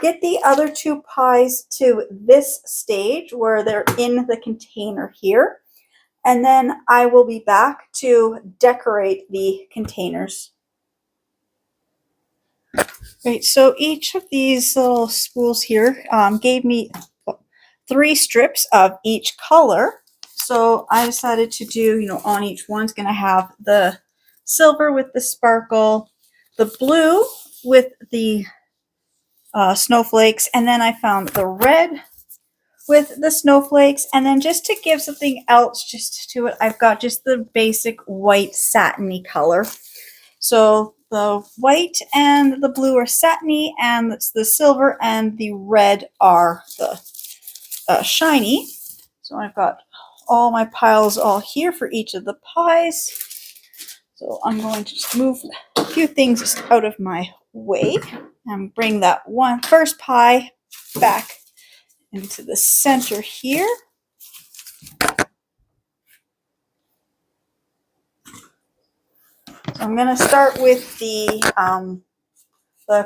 A: get the other 2 pies to this stage where they're in the container here, and then I will be back to decorate the containers. Right, so each of these little spools here gave me 3 strips of each color. So I decided to do, you know, on each one's going to have the silver with the sparkle, the blue with the snowflakes, and then I found the red with the snowflakes, and then just to give something else just to it, I've got just the basic white satiny color. So the white and the blue are satiny, and it's the silver and the red are the shiny. So I've got all my piles all here for each of the pies. So I'm going to just move a few things just out of my way and bring that first pie back into the center here. So I'm going to start with the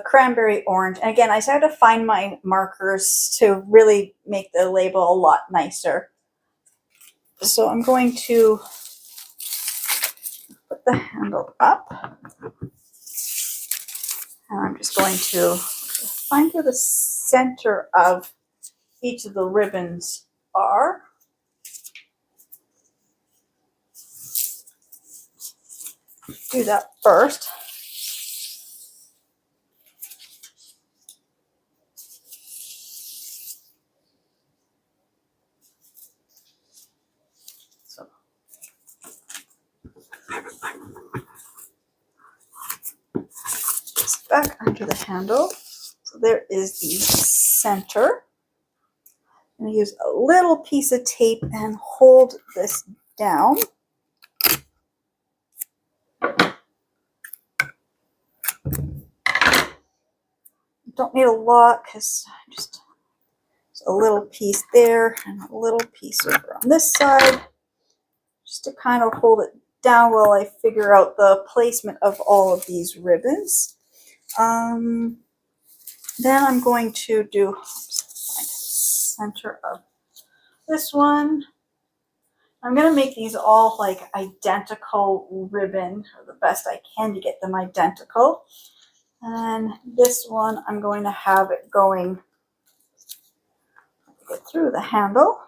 A: cranberry orange. And again, I just had to find my markers to really make the label a lot nicer. So I'm going to put the handle up. And I'm just going to find where the center of each of the ribbons are. Do that first. So just back under the handle. So there is the center. I'm going to use a little piece of tape and hold this down. Don't need a lot because just a little piece there and a little piece over on this side, just to kind of hold it down while I figure out the placement of all of these ribbons. Then I'm going to do find the center of this one. I'm going to make these all like identical ribbon, or the best I can to get them identical. And this one, I'm going to have it going, get through the handle.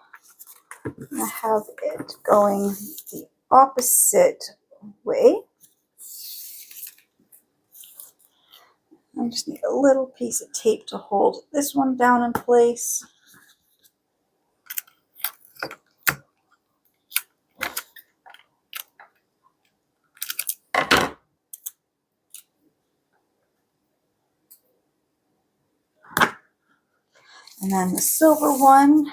A: I'm going to have it going the opposite way. I just need a little piece of tape to hold this one down in place. And then the silver one.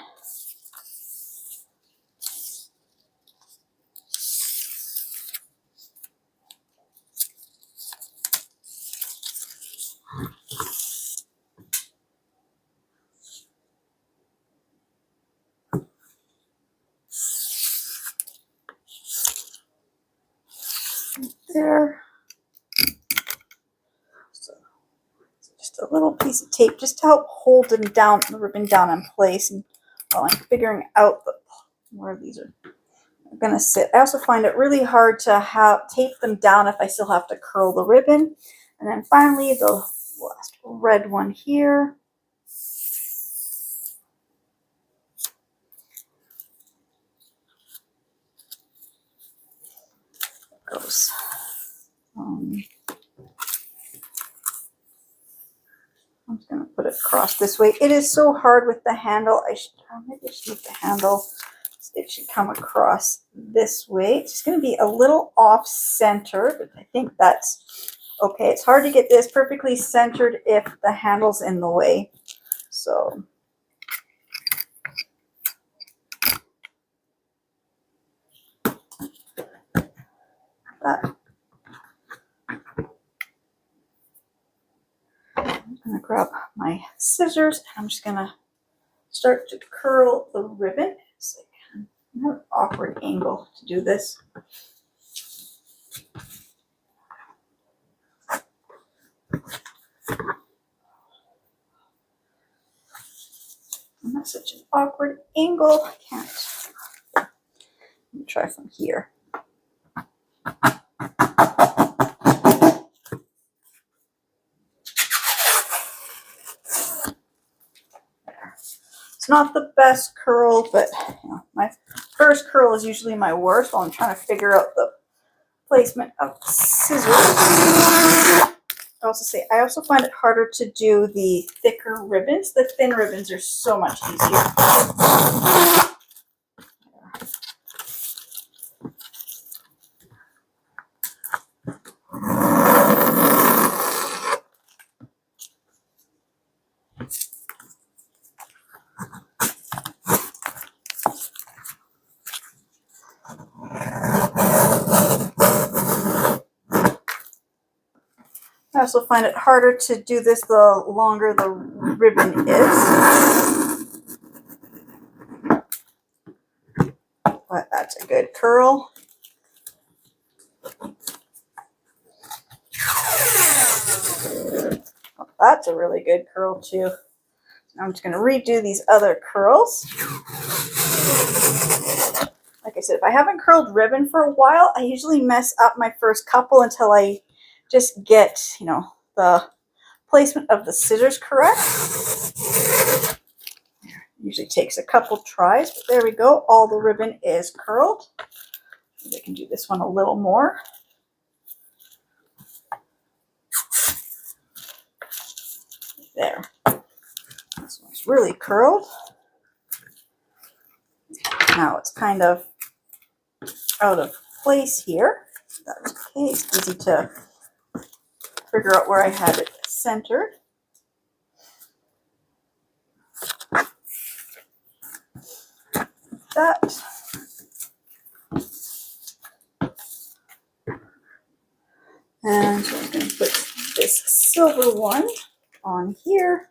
A: there. So just a little piece of tape just to help hold them down, the ribbon down in place, and while I'm figuring out where these are going to sit. I also find it really hard to tape them down if I still have to curl the ribbon. And then finally the last red one here. Goes. I'm just going to put it across this way. It is so hard with the handle. Maybe I should move the handle. It should come across this way. It's just going to be a little off center, but I think that's okay. It's hard to get this perfectly centered if the handle's in the way. So that. I'm going to grab my scissors and I'm just going to start to curl the ribbon. It's like an awkward angle to do this. And that's such an awkward angle. I can't. Let me try from here. It's not the best curl, but you know, my first curl is usually my worst while I'm trying to figure out the placement of the scissors. I also find it harder to do the thicker ribbons. The thin ribbons are so much easier. I also find it harder to do this the longer the ribbon is. But that's a good curl. That's a really good curl too. I'm just going to redo these other curls. Like I said, if I haven't curled ribbon for a while, I usually mess up my first couple until I just get, you know, the placement of the scissors correct. Usually takes a couple tries, but there we go. All the ribbon is curled. Maybe I can do this one a little more. There. This one's really curled. Now it's kind of out of place here. That's okay. It's easy to figure out where I had it centered. That. And so I'm going to put this silver one on here.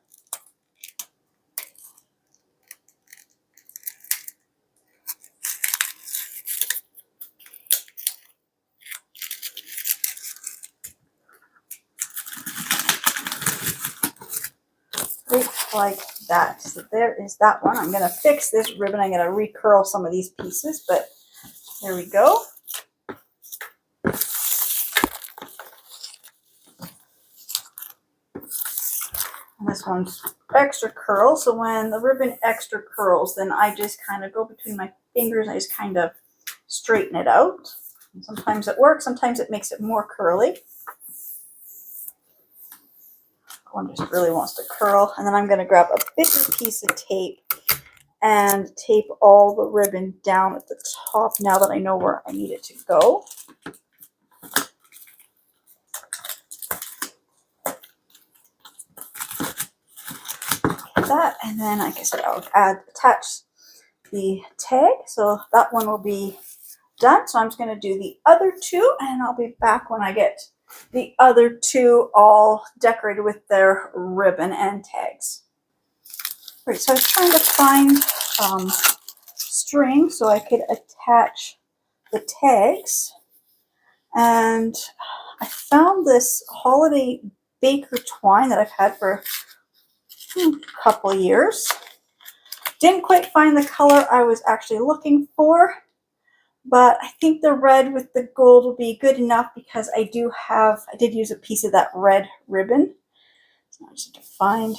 A: Like that. So there is that one. I'm going to fix this ribbon. I'm going to recurl some of these pieces, but there we go. And this one's extra curl. So when the ribbon extra curls, then I just kind of go between my fingers and I just kind of straighten it out. And sometimes it works. Sometimes it makes it more curly. One just really wants to curl, and then I'm going to grab a bigger piece of tape and tape all the ribbon down at the top now that I know where I need it to go. Like that, and then like I said, I'll attach the tag, so that one will be done. So I'm just going to do the other two, and I'll be back when I get the other two all decorated with their ribbon and tags. Right, so I was trying to find string so I could attach the tags, And I found this holiday baker twine that I've had for a couple years. Didn't quite find the color I was actually looking for, but I think the red with the gold will be good enough because I did use a piece of that red ribbon. So I just have to find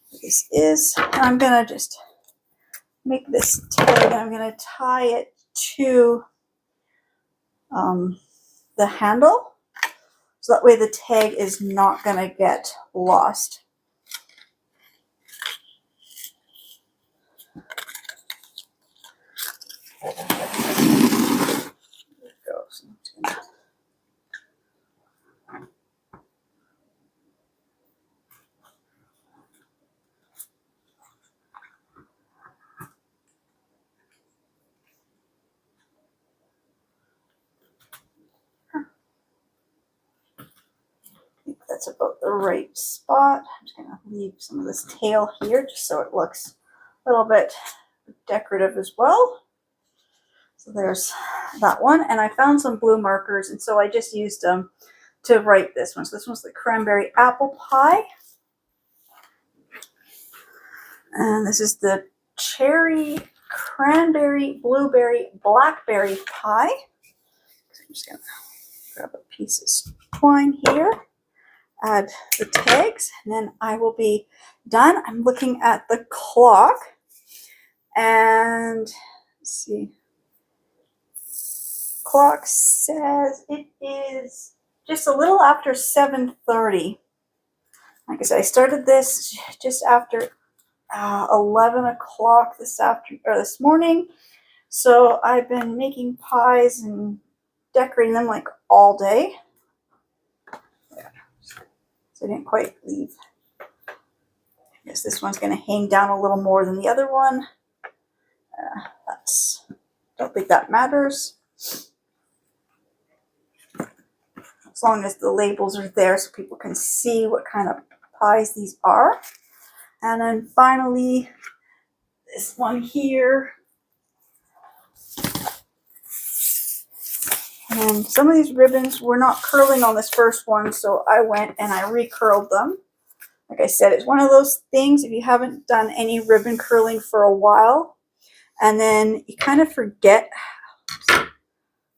A: what this is. I'm gonna just make this tag and I'm gonna tie it to the handle, so that way the tag is not gonna get lost. There it goes. I think that's about the right spot. I'm just gonna leave some of this tail here just so it looks a little bit decorative as well. So there's that one, and I found some blue markers, and so I just used them to write this one. So this one's the Cranberry-Apple pie, and this is the cherry, cranberry, blueberry, blackberry pie. So I'm just gonna grab a piece of twine here, add the tags, and then I will be done. I'm looking at the clock, and let's see. Clock says it is just a little after 7:30. Like I said, I started this just after 11 o'clock this morning. So I've been making pies and decorating them like all day. Yeah. So I didn't quite leave. I guess this one's going to hang down a little more than the other one. Don't think that matters. As long as the labels are there so people can see what kind of pies these are. And then finally, this one here. And some of these ribbons were not curling on this first one, so I went and I recurled them. Like I said, it's one of those things, if you haven't done any ribbon curling for a while, and then you kind of forget,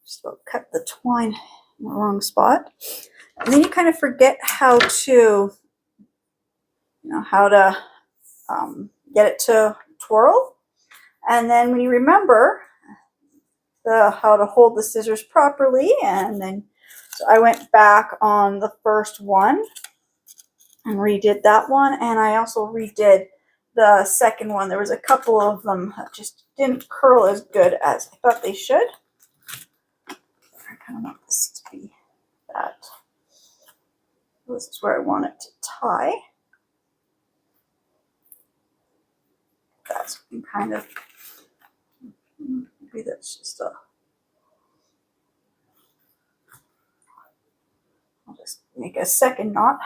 A: just about cut the twine in the wrong spot, and then you kind of forget how to, get it to twirl. And then when you remember how to hold the scissors properly, and then so I went back on the first one and redid that one, and I also redid the second one. There was a couple of them that just didn't curl as good as I thought they should. I kind of want this to be that. This is where I want it to tie. That's kind of, maybe that's just I'll just make a second knot. I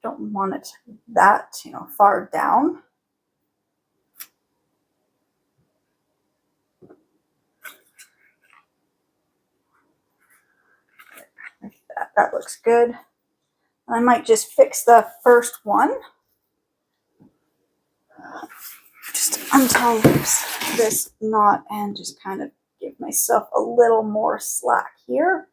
A: don't want it that, far down. Like that. That looks good. And I might just fix the first one. Just untie this knot and just kind of give myself a little more slack here.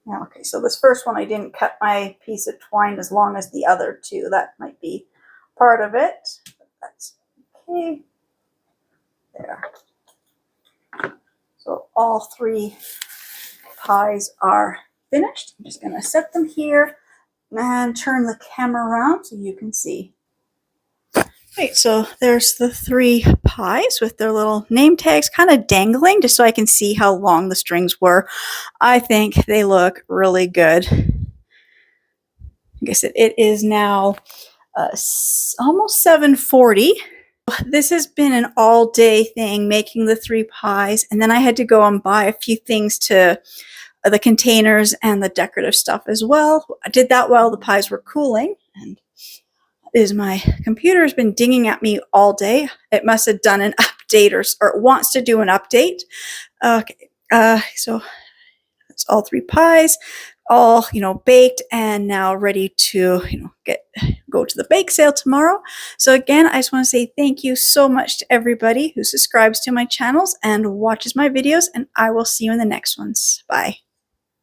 A: Now, okay, so this first one I didn't cut my piece of twine as long as the other two. That might be part of it, but that's okay. There. So all three pies are finished. I'm just going to set them here and turn the camera around so you can see. Right, so there's the three pies with their little name tags kind of dangling just so I can see how long the strings were. I think they look really good. Like I said, it is now almost 7:40. This has been an all-day thing, making the three pies, and then I had to go and buy a few things to the containers and the decorative stuff as well. I did that while the pies were cooling. And my computer has been dinging at me all day. It must have done an update or it wants to do an update. Okay, so that's all 3 pies, all baked and now ready to go to the bake sale tomorrow. So again, I just want to say thank you so much to everybody who subscribes to my channels and watches my videos, and I will see you in the next ones. Bye.